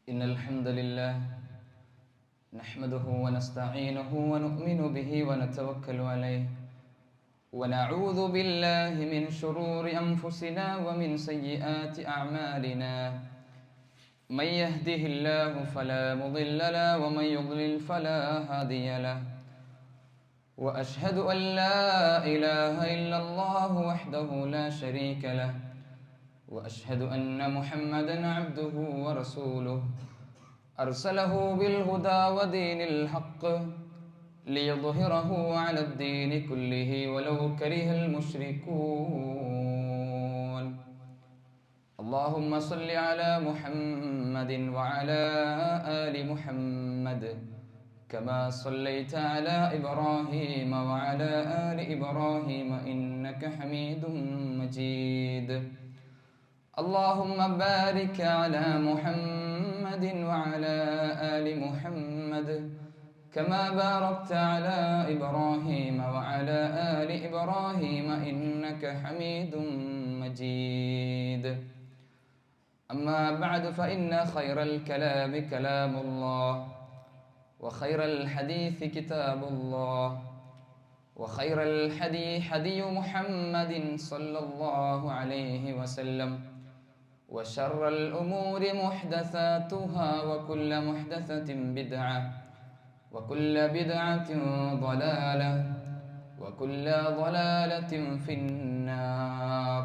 إن الحمد لله نحمده ونستعينه ونؤمن به ونتوكل عليه ونعوذ بالله من شرور أنفسنا ومن سيئات أعمالنا من يهده الله فلا مضل له ومن يضلل فلا هادي له وأشهد أن لا إله إلا الله وحده لا شريك له وأشهد أن محمدًا عبده ورسوله أرسله بالهدى ودين الحق ليظهره على الدين كله ولو كره المشركون اللهم صل على محمد وعلى آل محمد كما صليت على إبراهيم وعلى آل إبراهيم إنك حميد مجيد اللهم بارك على محمد وعلى آل محمد كما باركت على إبراهيم وعلى آل إبراهيم إنك حميد مجيد أما بعد فإن خير الكلام كلام الله وخير الحديث كتاب الله وخير الحدي حدي محمد صلى الله عليه وسلم وشر الأمور محدثاتها وكل محدثة بدعة وكل بدعة ضلالة وكل ضلالة في النار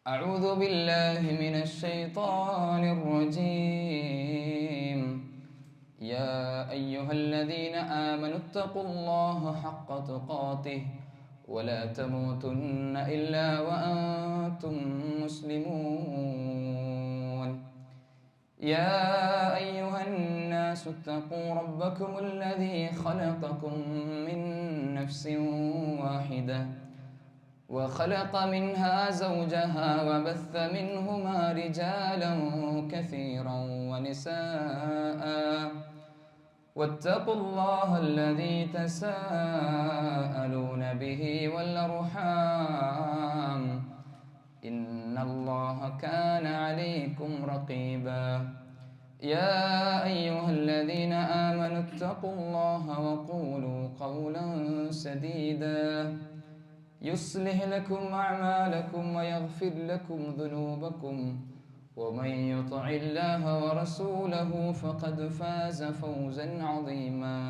أعوذ بالله من الشيطان الرجيم يا أيها الذين آمنوا اتقوا الله حق تقاته ولا تموتن إلا وأنتم مسلمون يا أيها الناس اتقوا ربكم الذي خلقكم من نفس واحدة وخلق منها زوجها وبث منهما رجالا كثيرا ونساء واتقوا الله الذي تساءلون به والأرحام إن الله كان عليكم رقيبا يا أيها الذين آمنوا اتقوا الله وقولوا قولا سديدا يصلح لكم أعمالكم ويغفر لكم ذنوبكم ومن يطع الله ورسوله فقد فاز فوزا عظيما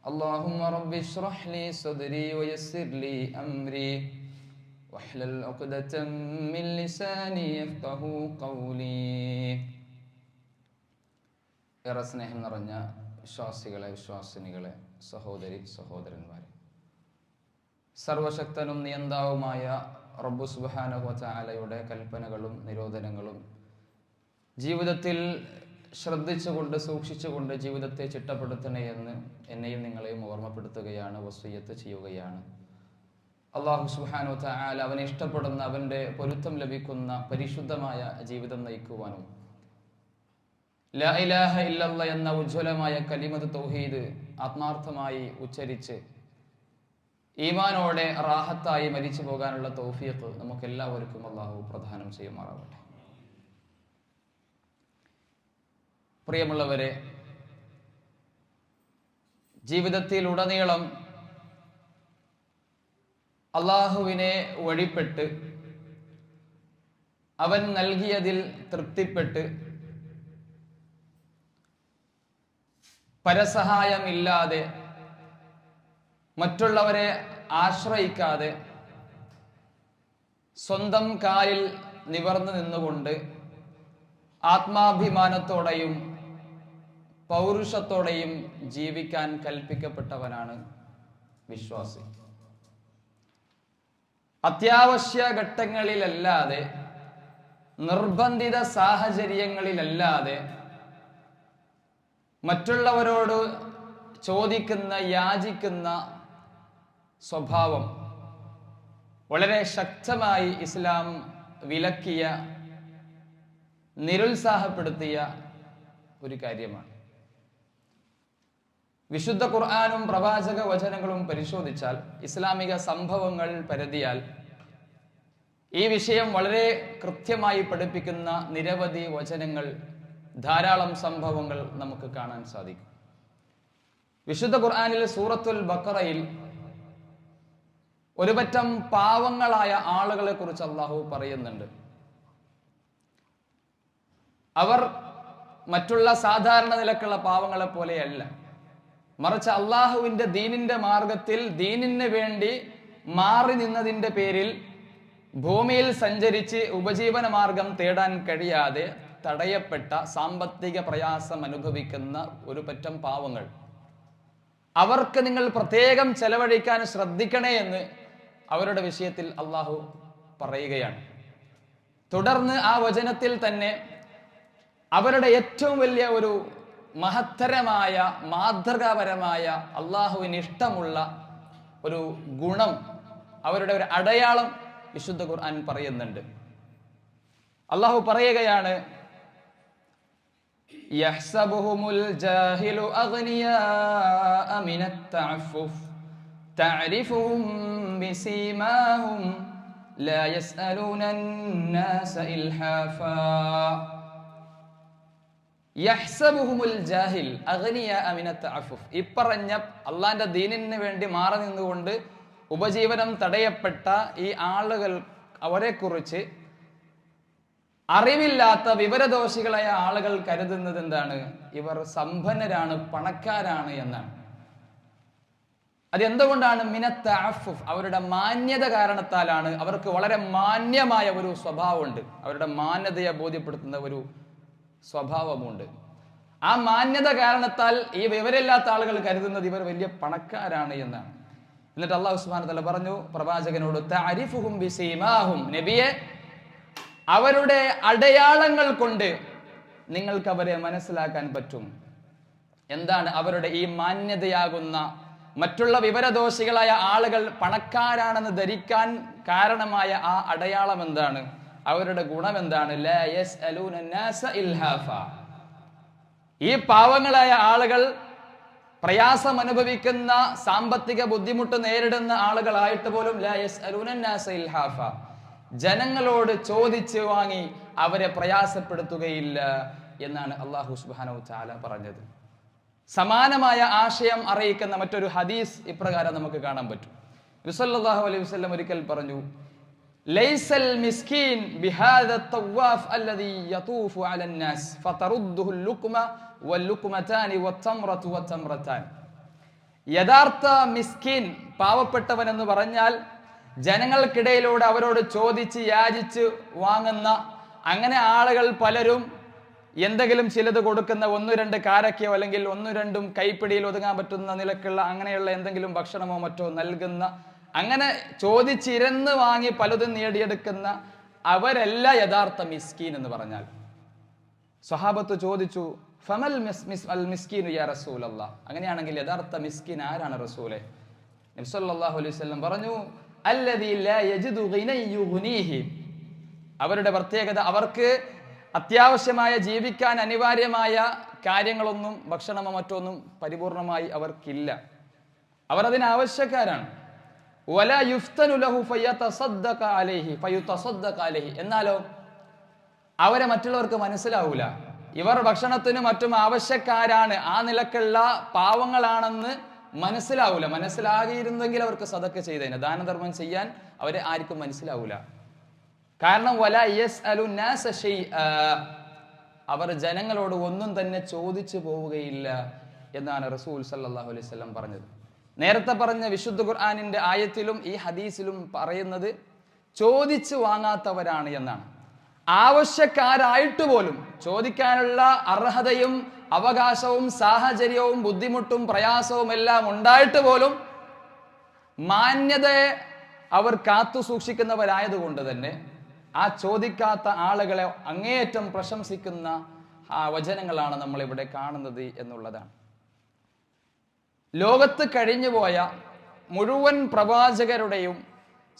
اللهم رب اشرح لي صدري ويسر لي أمري واحلل عقدة من لساني يفقهوا قولي. ഏറെ സ്നേഹം നിറഞ്ഞ വിശ്വാസികളെ വിശ്വാസിനികളെ സഹോദരി സഹോദരന്മാരെ, സർവശക്തനും നിയന്താവുമായ റബ്ബു സുബ്ഹാനഹു വ തആലയുടെ കൽപ്പനകളും നിരോധനങ്ങളും ജീവിതത്തിൽ ശ്രദ്ധിച്ചുകൊണ്ട് സൂക്ഷിച്ചുകൊണ്ട് ജീവിതത്തെ ചിട്ടപ്പെടുത്തണേ എന്ന് എന്നെയും നിങ്ങളെയും ഓർമ്മപ്പെടുത്തുകയാണ്, വസിയ്യത്ത് ചെയ്യുകയാണ്. അല്ലാഹു സുബ്ഹാനഹു വ തആല അവനെ ഇഷ്ടപ്പെടുന്ന, അവൻ്റെ പൊരുത്തം ലഭിക്കുന്ന പരിശുദ്ധമായ ജീവിതം നയിക്കുവാനും ലാ ഇലാഹ ഇല്ലല്ലാഹ് എന്ന ഉജ്ജ്വലമായ കലിമത്ത് തൗഹീദ് ആത്മാർത്ഥമായി ഉച്ചരിച്ച് ഈമാനോടെ റാഹത്തായി മരിച്ചു പോകാനുള്ള തൗഫീഖ് നമുക്കെല്ലാവർക്കും അല്ലാഹു പ്രദാനം ചെയ്യുമാറാവട്ടെ. പ്രിയമുള്ളവരെ, ജീവിതത്തിൽ ഉടനീളം അല്ലാഹുവിനെ വഴിപ്പെട്ട് അവൻ നൽകിയതിൽ തൃപ്തിപ്പെട്ട് പരസഹായമില്ലാതെ മറ്റുള്ളവരെ ആശ്രയിക്കാതെ സ്വന്തം കാലിൽ നിവർന്നു നിന്നുകൊണ്ട് ആത്മാഭിമാനത്തോടെയും പൗരുഷത്തോടെയും ജീവിക്കാൻ കൽപ്പിക്കപ്പെട്ടവനാണ് വിശ്വാസി. അത്യാവശ്യ ഘട്ടങ്ങളിലല്ലാതെ, നിർബന്ധിത സാഹചര്യങ്ങളിലല്ലാതെ മറ്റുള്ളവരോട് ചോദിക്കുന്ന, യാചിക്കുന്ന സ്വഭാവം വളരെ ശക്തമായി ഇസ്ലാം വിലക്കിയ, നിരുത്സാഹപ്പെടുത്തിയ ഒരു കാര്യമാണ്. വിശുദ്ധ ഖുർആനും പ്രവാചക വചനങ്ങളും പരിശോധിച്ചാൽ, ഇസ്ലാമിക സംഭവങ്ങൾ പരതിയാൽ ഈ വിഷയം വളരെ കൃത്യമായി പഠിപ്പിക്കുന്ന നിരവധി വചനങ്ങൾ ധാരാളം സംഭവങ്ങൾ നമുക്ക് കാണാൻ സാധിക്കും. വിശുദ്ധ ഖുർആനിൽ സൂറത്തുൽ ബഖറയിൽ ഒരുപറ്റം പാവങ്ങളായ ആളുകളെ കുറിച്ച് അള്ളാഹു പറയുന്നുണ്ട്. അവർ മറ്റുള്ള സാധാരണ നിലക്കുള്ള പാവങ്ങളെ പോലെയല്ല, മറിച്ച് അള്ളാഹുവിന്റെ ദീനിന്റെ മാർഗത്തിൽ ദീനിന് വേണ്ടി മാറി നിന്നതിന്റെ പേരിൽ ഭൂമിയിൽ സഞ്ചരിച്ച് ഉപജീവന മാർഗം തേടാൻ കഴിയാതെ തടയപ്പെട്ട സാമ്പത്തിക പ്രയാസം അനുഭവിക്കുന്ന ഒരു പറ്റം പാവങ്ങൾ. അവർക്ക് നിങ്ങൾ പ്രത്യേകം ചെലവഴിക്കാൻ ശ്രദ്ധിക്കണേ എന്ന് അവരുടെ വിഷയത്തിൽ അള്ളാഹു പറയുകയാണ്. തുടർന്ന് ആ വചനത്തിൽ തന്നെ അവരുടെ ഏറ്റവും വലിയ ഒരു മഹത്തരമായ മാതൃകാപരമായ അള്ളാഹുവിന് ഇഷ്ടമുള്ള ഒരു ഗുണം, അവരുടെ ഒരു അടയാളം വിശുദ്ധ ഖുർആൻ പറയുന്നുണ്ട്. അള്ളാഹു പറയുകയാണ്, യഹ്സബുഹുമുൽ ജാഹിലു അഗ്നിയാഅ മിനത് തഅഫുഫ് തഅരിഫുഹും ബിസീമാഹും ലാ യസ്അലൂന അന്നാസ ഇൽഹാഫാ. യഹ്സബുഹുമുൽ ജാഹിൽ അഗ്നിയാഅ മിനത് തഅഫുഫ്. ഇപ്പറഞ്ഞ അള്ളാന്റെ ദീനിന് വേണ്ടി മാറി നിന്നുകൊണ്ട് ഉപജീവനം തടയപ്പെട്ട ഈ ആളുകൾ, അവരെ കുറിച്ച് അറിവില്ലാത്ത വിവരദോഷികളായ ആളുകൾ കരുതുന്നത് എന്താണ്? ഇവർ സമ്പന്നരാണ്, പണക്കാരാണ് എന്നാണ്. അതെന്തുകൊണ്ടാണ്? മിനത് തഅഫുഫ്, അവരുടെ മാന്യത കാരണത്താലാണ്. അവർക്ക് വളരെ മാന്യമായ ഒരു സ്വഭാവമുണ്ട്, അവരുടെ മാന്യതയെ ബോധ്യപ്പെടുത്തുന്ന ഒരു സ്വഭാവമുണ്ട്. ആ മാന്യത കാരണത്താൽ ഈ വിവരമില്ലാത്ത ആളുകൾ കരുതുന്നത് ഇവർ വലിയ പണക്കാരാണ് എന്നാണ്. എന്നിട്ട് അല്ലാഹു സുബ്ഹാനഹു വ തആല പറഞ്ഞു പ്രവാചകനോട്, തഅരിഫുഹും ബിസീമാഹും, നബിയെ അവരുടെ അടയാളങ്ങൾ കൊണ്ട് നിങ്ങൾക്ക് അവരെ മനസ്സിലാക്കാൻ പറ്റും. എന്താണ് അവരുടെ ഈ മാന്യതയാകുന്ന, മറ്റുള്ള വിവരദോഷികളായ ആളുകൾ പണക്കാരാണെന്ന് ധരിക്കാൻ കാരണമായ ആ അടയാളം എന്താണ്? അവരുടെ ഗുണം എന്താണ്? ലാ യസ്അലൂന അന്നാസ ഇൽഹാഫാ. ഈ പാവങ്ങളായ ആളുകൾ, പ്രയാസം അനുഭവിക്കുന്ന, സാമ്പത്തിക ബുദ്ധിമുട്ട് നേരിടുന്ന ആളുകളായിട്ട് പോലും ലാ യസ്അലൂന അന്നാസ ഇൽഹാഫാ, ജനങ്ങളോട് ചോദിച്ച് വാങ്ങി അവരെ പ്രയാസപ്പെടുത്തുകയില്ല എന്നാണ് അല്ലാഹു സുബ്ഹാനഹു വ തആല പറഞ്ഞത്. സമാനമായ ആശയം അറിയിക്കുന്ന മറ്റൊരു ഹദീസ് ഇപ്രകാരം നമുക്ക് കാണാൻ പറ്റും. നബി സല്ലല്ലാഹു അലൈഹി വസല്ലം ഒരിക്കൽ പറഞ്ഞു, ലൈസൽ മിസ്കീൻ ബിഹാദ തവാഫ് അല്ലദീ യതൂഫു അലന്നാസ് ഫതറുദ്ദുഹു ലുക്മ വല്ലുക്മതാനി വത്തംറതു വത്തംറതാൻ. യഥാർത്ഥ മിസ്കീൻ, പാവപ്പെട്ടവൻ എന്ന് പറഞ്ഞാൽ ജനങ്ങൾക്കിടയിലൂടെ അവരോട് ചോദിച്ച് യാചിച്ച് വാങ്ങുന്ന, അങ്ങനെ ആളുകൾ പലരും എന്തെങ്കിലും ചിലത് കൊടുക്കുന്ന, 1-2 കാരക്കയോ അല്ലെങ്കിൽ 1-2 കൈപ്പിടിയിൽ ഒതുങ്ങാൻ പറ്റുന്ന നിലക്കുള്ള അങ്ങനെയുള്ള എന്തെങ്കിലും ഭക്ഷണമോ മറ്റോ നൽകുന്ന, അങ്ങനെ ചോദിച്ചിരന്ന് വാങ്ങി പലതും നേടിയെടുക്കുന്ന അവരല്ല യഥാർത്ഥ മിസ്കീൻ എന്ന് പറഞ്ഞാൽ. സ്വഹാബത്ത് ചോദിച്ചു, ഫമൽ മിസ്കീനു യാ റസൂലല്ലാഹ്, അങ്ങനെയാണെങ്കിൽ യഥാർത്ഥ മിസ്കീൻ ആരാണ് റസൂലേ? നബി സല്ലല്ലാഹു അലൈഹി വസല്ലം പറഞ്ഞു, അല്ലദീ ലാ യജിദു ഗിനൻ യുഗ്നീഹി. അവരുടെ പ്രത്യേകത, അവർക്ക് അത്യാവശ്യമായ ജീവിക്കാൻ അനിവാര്യമായ കാര്യങ്ങളൊന്നും, ഭക്ഷണമോ മറ്റൊന്നും പരിപൂർണമായി അവർക്കില്ല, അവർ അതിന് ആവശ്യക്കാരാണ്. വലാ യുഫ്തനു ലഹു ഫയതസദ്ദഖ അലൈഹി ഫയുതസദ്ദഖ അലൈഹി. എന്നാലോ അവരെ മറ്റുള്ളവർക്ക് മനസ്സിലാവൂല, ഇവർ ഭക്ഷണത്തിനും മറ്റും ആവശ്യക്കാരാണ്, ആ നിലക്കുള്ള പാവങ്ങളാണെന്ന് മനസ്സിലാവൂല. മനസ്സിലാകിയിരുന്നെങ്കിൽ അവർക്ക് സദഖ ചെയ്തേനെ, ദാനധർമ്മം ചെയ്യാൻ അവരെ ആർക്കും മനസ്സിലാവൂല. കാരണം വലാ യസ്അലു നാസ ശൈഅ, അവർ ജനങ്ങളോട് ഒന്നും തന്നെ ചോദിച്ചു പോവുകയില്ല എന്നാണ് റസൂൽ സല്ലല്ലാഹു അലൈഹി വസല്ലം പറഞ്ഞത്. നേരത്തെ പറഞ്ഞ വിശുദ്ധ ഖുർആനിന്റെ ആയത്തിലും ഈ ഹദീസിലും പറയുന്നത് ചോദിച്ചു വാങ്ങാത്തവരാണ് എന്നാണ്. ആവശ്യക്കാരായിട്ട് പോലും, ചോദിക്കാനുള്ള അർഹതയും അവകാശവും സാഹചര്യവും ബുദ്ധിമുട്ടും പ്രയാസവും എല്ലാം ഉണ്ടായിട്ട് പോലും മാന്യതയെ അവർ കാത്തു സൂക്ഷിക്കുന്നവരായതുകൊണ്ട് തന്നെ ആ ചോദിക്കാത്ത ആളുകളെ അങ്ങേയറ്റം പ്രശംസിക്കുന്ന ആ വചനങ്ങളാണ് നമ്മൾ ഇവിടെ കാണുന്നത് എന്നുള്ളതാണ്. ലോകത്ത് കഴിഞ്ഞുപോയ മുഴുവൻ പ്രവാചകരുടെയും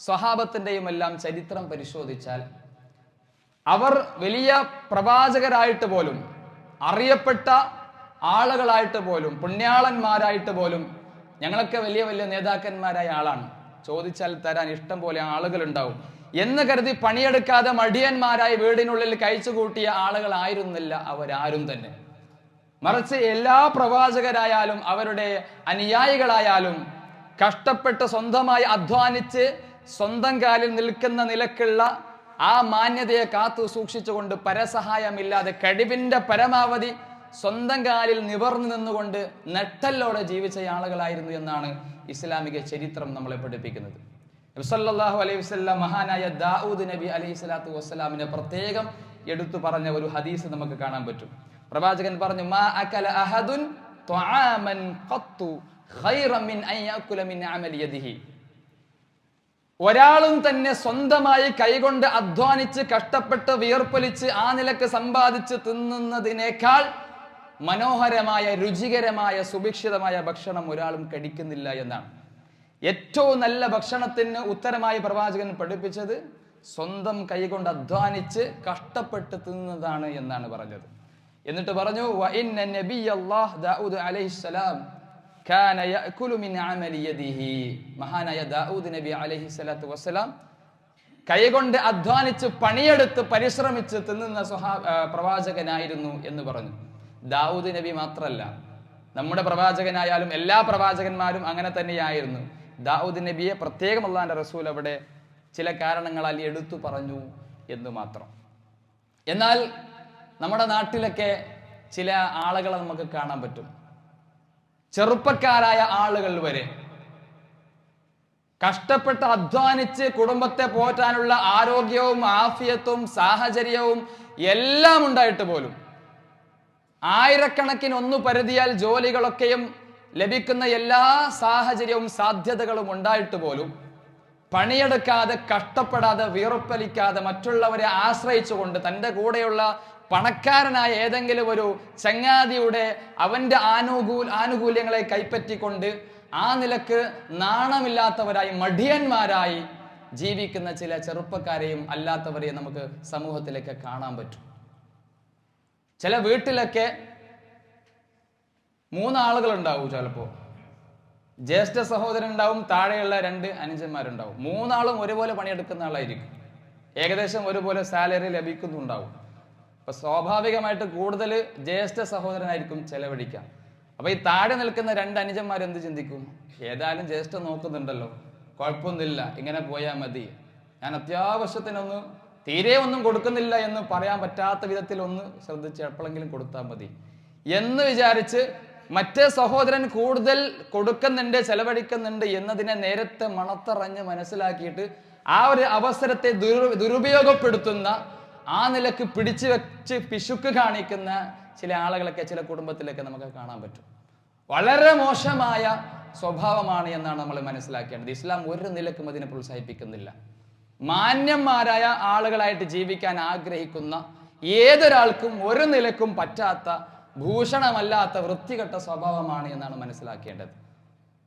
സ്വഹാബത്തിൻ്റെയും എല്ലാം ചരിത്രം പരിശോധിച്ചാൽ അവർ വലിയ പ്രവാചകരായിട്ട് പോലും, അറിയപ്പെട്ട ആളുകളായിട്ട് പോലും, പുണ്യാളന്മാരായിട്ട് പോലും, ഞങ്ങളൊക്കെ വലിയ വലിയ നേതാക്കന്മാരായ ആളാണ്, ചോദിച്ചാൽ തരാൻ ഇഷ്ടം പോലെ ആളുകൾ ഉണ്ടാവും, എന്ന് കരുതി പണിയെടുക്കാതെ മടിയന്മാരായി വീടിനുള്ളിൽ കഴിച്ചുകൂട്ടിയ ആളുകളായിരുന്നില്ല അവരാരും തന്നെ. മറിച്ച് എല്ലാ പ്രവാചകരായാലും അവരുടെ അനുയായികളായാലും കഷ്ടപ്പെട്ട് സ്വന്തമായി അധ്വാനിച്ച് സ്വന്തം കാലിൽ നിൽക്കുന്ന നിലക്കുള്ള ആ മാന്യതയെ കാത്തു സൂക്ഷിച്ചുകൊണ്ട് പരസഹായമില്ലാതെ കഴിവിന്റെ പരമാവധി സ്വന്തം കാലിൽ നിവർന്നു നിന്നുകൊണ്ട് നെട്ടലോടെ ജീവിച്ച ആളുകളായിരുന്നു എന്നാണ് ഇസ്ലാമിക ചരിത്രം നമ്മളെ പഠിപ്പിക്കുന്നത്. നബി സല്ലല്ലാഹു അലൈഹി വസല്ലം മഹാനായ ദാവൂദ് നബി അലൈഹി സ്വലാത്തു വസ്സലാമിനെ പ്രത്യേകം എടുത്തു പറഞ്ഞ ഒരു ഹദീസ് നമുക്ക് കാണാൻ പറ്റും. പ്രവാചകൻ പറഞ്ഞു, മാ അകല അഹദുൻ ത്വആമൻ ഖത്തു ഖൈറൻ മിൻ അൻ യഅകുല മിൻ അമലി യദിഹി. ഒരാളും തന്നെ സ്വന്തമായി കൈകൊണ്ട് അധ്വാനിച്ച് കഷ്ടപ്പെട്ട് വിയർപ്പൊലിച്ച് ആ നിലക്ക് സമ്പാദിച്ച് തിന്നുന്നതിനേക്കാൾ മനോഹരമായ രുചികരമായ സുഭിക്ഷിതമായ ഭക്ഷണം ഒരാളും കഴിക്കുന്നില്ല എന്നാണ്. ഏറ്റവും നല്ല ഭക്ഷണത്തിന് ഉത്തരമായി പ്രവാചകൻ പഠിപ്പിച്ചത് സ്വന്തം കൈകൊണ്ട് അധ്വാനിച്ച് കഷ്ടപ്പെട്ട് തിന്നുന്നതാണ് എന്നാണ് പറഞ്ഞത്. എന്നിട്ട് പറഞ്ഞു, വഇന്ന നബിയല്ലാഹ് ദാവൂദ് അലൈഹിസ്സലാം കാന യഅകുലു മിൻ അമലി യദിഹി. മഹാനായ ദാവൂദ് നബി അലൈഹി സ്വലാത്തു വസ്സലാം കൈകൊണ്ട് അധ്വാനിച്ച് പണിയെടുത്ത് പരിശ്രമിച്ച് തിന്നുന്ന പ്രവാചകനായിരുന്നു എന്ന് പറഞ്ഞു. ദാവൂദ് നബി മാത്രമല്ല, നമ്മുടെ പ്രവാചകനായാലും എല്ലാ പ്രവാചകന്മാരും അങ്ങനെ തന്നെയായിരുന്നു. ദാവൂദ് നബിയെ പ്രത്യേകം അല്ലാഹുവിന്റെ റസൂൽ അവിടെ ചില കാരണങ്ങളാൽ എടുത്തു പറഞ്ഞു എന്ന് മാത്രം. എന്നാൽ നമ്മുടെ നാട്ടിലൊക്കെ ചില ആളുകളെ നമുക്ക് കാണാൻ പറ്റും. ചെറുപ്പക്കാരായ ആളുകൾ വരെ കഷ്ടപ്പെട്ട് അധ്വാനിച്ച് കുടുംബത്തെ പോറ്റാനുള്ള ആരോഗ്യവും ആഫിയത്തും സാഹചര്യവും എല്ലാം ഉണ്ടായിട്ട് പോലും ആയിരക്കണക്കിന് ഒന്ന് പരിധിയാൽ ജോലികളൊക്കെയും ലഭിക്കുന്ന എല്ലാ സാഹചര്യവും സാധ്യതകളും ഉണ്ടായിട്ട് പോലും പണിയെടുക്കാതെ കഷ്ടപ്പെടാതെ വിയർപ്പലിക്കാതെ മറ്റുള്ളവരെ ആശ്രയിച്ചുകൊണ്ട് തൻ്റെ കൂടെയുള്ള പണക്കാരനായ ഏതെങ്കിലും ഒരു ചങ്ങാതിയുടെ അവന്റെ ആനുകൂല്യങ്ങളെ കൈപ്പറ്റിക്കൊണ്ട് ആ നിലക്ക് നാണമില്ലാത്തവരായി മടിയന്മാരായി ജീവിക്കുന്ന ചില ചെറുപ്പക്കാരെയും അല്ലാത്തവരെയും നമുക്ക് സമൂഹത്തിലേക്ക് കാണാൻ പറ്റും. ചില വീട്ടിലൊക്കെ 3 ആളുകളുണ്ടാവും. ചിലപ്പോൾ ജ്യേഷ്ഠ സഹോദരൻ ഉണ്ടാവും, താഴെയുള്ള 2 അനുജന്മാരുണ്ടാവും. 3 ആളും ഒരുപോലെ പണിയെടുക്കുന്ന ആളായിരിക്കും. ഏകദേശം ഒരുപോലെ സാലറി ലഭിക്കുന്നുണ്ടാവും. അപ്പൊ സ്വാഭാവികമായിട്ട് കൂടുതൽ ജ്യേഷ്ഠ സഹോദരനായിരിക്കും ചെലവഴിക്കുക. അപ്പൊ ഈ താഴെ നിൽക്കുന്ന 2 അനുജന്മാർ എന്ത് ചിന്തിക്കും? ഏതായാലും ജ്യേഷ്ഠ നോക്കുന്നുണ്ടല്ലോ, കുഴപ്പമൊന്നുമില്ല, ഇങ്ങനെ പോയാൽ മതി, ഞാൻ അത്യാവശ്യത്തിനൊന്ന് തീരെ ഒന്നും കൊടുക്കുന്നില്ല എന്ന് പറയാൻ പറ്റാത്ത വിധത്തിൽ ഒന്ന് ശ്രദ്ധിച്ച് എപ്പോഴെങ്കിലും കൊടുത്താൽ മതി എന്ന് വിചാരിച്ച് മറ്റേ സഹോദരൻ കൂടുതൽ കൊടുക്കുന്നുണ്ട്, ചെലവഴിക്കുന്നുണ്ട് എന്നതിനെ നേരത്തെ മണത്തറിഞ്ഞ് മനസ്സിലാക്കിയിട്ട് ആ ഒരു അവസരത്തെ ദുരുപയോഗപ്പെടുത്തുന്ന ആ നിലക്ക് പിടിച്ചു വെച്ച് പിശുക്ക് കാണിക്കുന്ന ചില ആളുകളൊക്കെ ചില കുടുംബത്തിലൊക്കെ നമുക്ക് കാണാൻ പറ്റും. വളരെ മോശമായ സ്വഭാവമാണ് എന്നാണ് നമ്മൾ മനസ്സിലാക്കേണ്ടത്. ഇസ്ലാം ഒരു നിലക്കും അതിനെ പ്രോത്സാഹിപ്പിക്കുന്നില്ല. മാന്യന്മാരായ ആളുകളായിട്ട് ജീവിക്കാൻ ആഗ്രഹിക്കുന്ന ഏതൊരാൾക്കും ഒരു നിലക്കും പറ്റാത്ത ഭൂഷണമല്ലാത്ത വൃത്തികെട്ട സ്വഭാവമാണ് എന്നാണ് മനസ്സിലാക്കേണ്ടത്.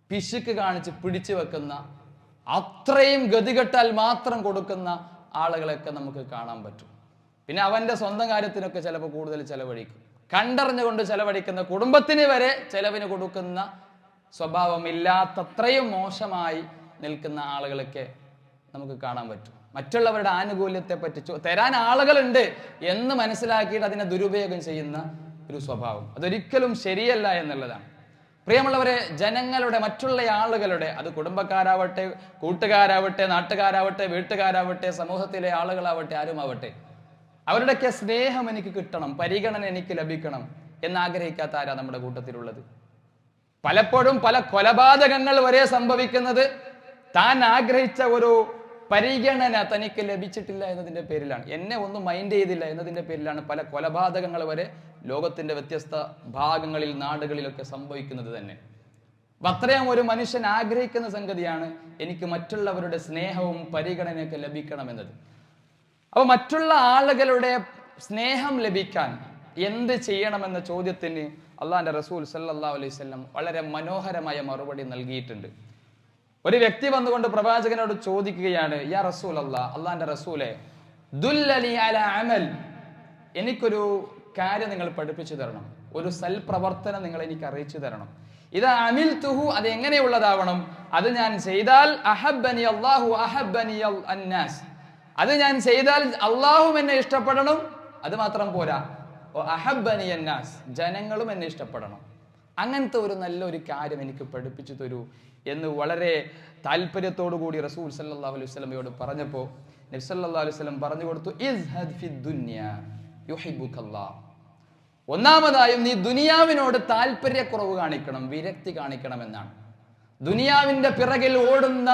പിശുക്ക് കാണിച്ച് പിടിച്ചു വെക്കുന്ന, അത്രയും ഗതികെട്ടാൽ മാത്രം കൊടുക്കുന്ന ആളുകളൊക്കെ നമുക്ക് കാണാൻ പറ്റും. പിന്നെ അവന്റെ സ്വന്തം കാര്യത്തിനൊക്കെ ചിലപ്പോൾ കൂടുതൽ ചെലവഴിക്കും. കണ്ടറിഞ്ഞുകൊണ്ട് ചെലവഴിക്കുന്ന, കുടുംബത്തിന് വരെ ചെലവിന് കൊടുക്കുന്ന സ്വഭാവമില്ലാത്തത്രയും മോശമായി നിൽക്കുന്ന ആളുകളൊക്കെ നമുക്ക് കാണാൻ പറ്റും. മറ്റുള്ളവരുടെ ആനുകൂല്യത്തെ പറ്റി തരാൻ ആളുകളുണ്ട് എന്ന് മനസ്സിലാക്കിയിട്ട് അതിനെ ദുരുപയോഗം ചെയ്യുന്ന ഒരു സ്വഭാവം, അതൊരിക്കലും ശരിയല്ല എന്നുള്ളതാണ്. പ്രിയമുള്ളവരെ, ജനങ്ങളുടെ, മറ്റുള്ള ആളുകളുടെ, അത് കുടുംബക്കാരാവട്ടെ, കൂട്ടുകാരാവട്ടെ, നാട്ടുകാരാവട്ടെ, വീട്ടുകാരാവട്ടെ, സമൂഹത്തിലെ ആളുകളാവട്ടെ, ആരുമാവട്ടെ, അവരുടെയൊക്കെ സ്നേഹം എനിക്ക് കിട്ടണം, പരിഗണന എനിക്ക് ലഭിക്കണം എന്നാഗ്രഹിക്കാത്ത ആരാ നമ്മുടെ കൂട്ടത്തിലുള്ളത്? പലപ്പോഴും പല കൊലപാതകങ്ങൾ വരെ സംഭവിക്കുന്നത് താൻ ആഗ്രഹിച്ച ഒരു പരിഗണന തനിക്ക് ലഭിച്ചിട്ടില്ല എന്നതിന്റെ പേരിലാണ്, എന്നെ ഒന്നും മൈൻഡ് ചെയ്തില്ല എന്നതിന്റെ പേരിലാണ് പല കൊലപാതകങ്ങൾ വരെ ലോകത്തിന്റെ വ്യത്യസ്ത ഭാഗങ്ങളിൽ, നാടുകളിലൊക്കെ സംഭവിക്കുന്നത് തന്നെ. അത്രയും ഒരു മനുഷ്യൻ ആഗ്രഹിക്കുന്ന സംഗതിയാണ് എനിക്ക് മറ്റുള്ളവരുടെ സ്നേഹവും പരിഗണനയൊക്കെ ലഭിക്കണമെന്നത്. അപ്പൊ മറ്റുള്ള ആളുകളുടെ സ്നേഹം ലഭിക്കാൻ എന്ത് ചെയ്യണമെന്ന ചോദ്യത്തിന് അള്ളാഹിന്റെ റസൂൽ സല്ലല്ലാഹു അലൈഹി വസല്ലം വളരെ മനോഹരമായ മറുപടി നൽകിയിട്ടുണ്ട്. ഒരു വ്യക്തി വന്നുകൊണ്ട് പ്രവാചകനോട് ചോദിക്കുകയാണ്, യാ റസൂൽ അല്ലാഹ്, അള്ളാഹിന്റെ റസൂലെ, ദുല്ലനി അലാ അമൽ, എനിക്കൊരു കാര്യം നിങ്ങൾ പഠിപ്പിച്ചു തരണം, ഒരു സൽപ്രവർത്തനം നിങ്ങൾ എനിക്ക് അറിയിച്ചു തരണം. ഇതാ അമിൽതുഹു, അത് എങ്ങനെയുള്ളതാവണം? അത് ഞാൻ ചെയ്താൽ അഹബ്ബനി അല്ലാഹു അഹബ്ബനി അന്നാസ്, അത് ഞാൻ ചെയ്താൽ അള്ളാഹും എന്നെ ഇഷ്ടപ്പെടണം. അത് മാത്രം പോരാ, അഹബ്ബനി അന്നാസ്, ജനങ്ങളും എന്നെ ഇഷ്ടപ്പെടണം. അങ്ങനത്തെ ഒരു നല്ലൊരു കാര്യം എനിക്ക് പഠിപ്പിച്ചു തരൂ എന്ന് വളരെ താല്പര്യത്തോടു കൂടി റസൂൽ സല്ലല്ലാഹു അലൈഹി വസല്ലമയോട് പറഞ്ഞപ്പോൾ നബി സല്ലല്ലാഹു അലൈഹി വസല്ലം പറഞ്ഞു കൊടുത്തു, ഇസ്ഹദ് ഫിദ് ദുനിയ യുഹിബ്ബുകല്ലാഹ്. ഒന്നാമതായും നീ ദുനിയാവിനോട് താല്പര്യക്കുറവ് കാണിക്കണം, വിരക്തി കാണിക്കണം എന്നാണ്. ദുനിയാവിന്റെ പിറകിൽ ഓടുന്ന,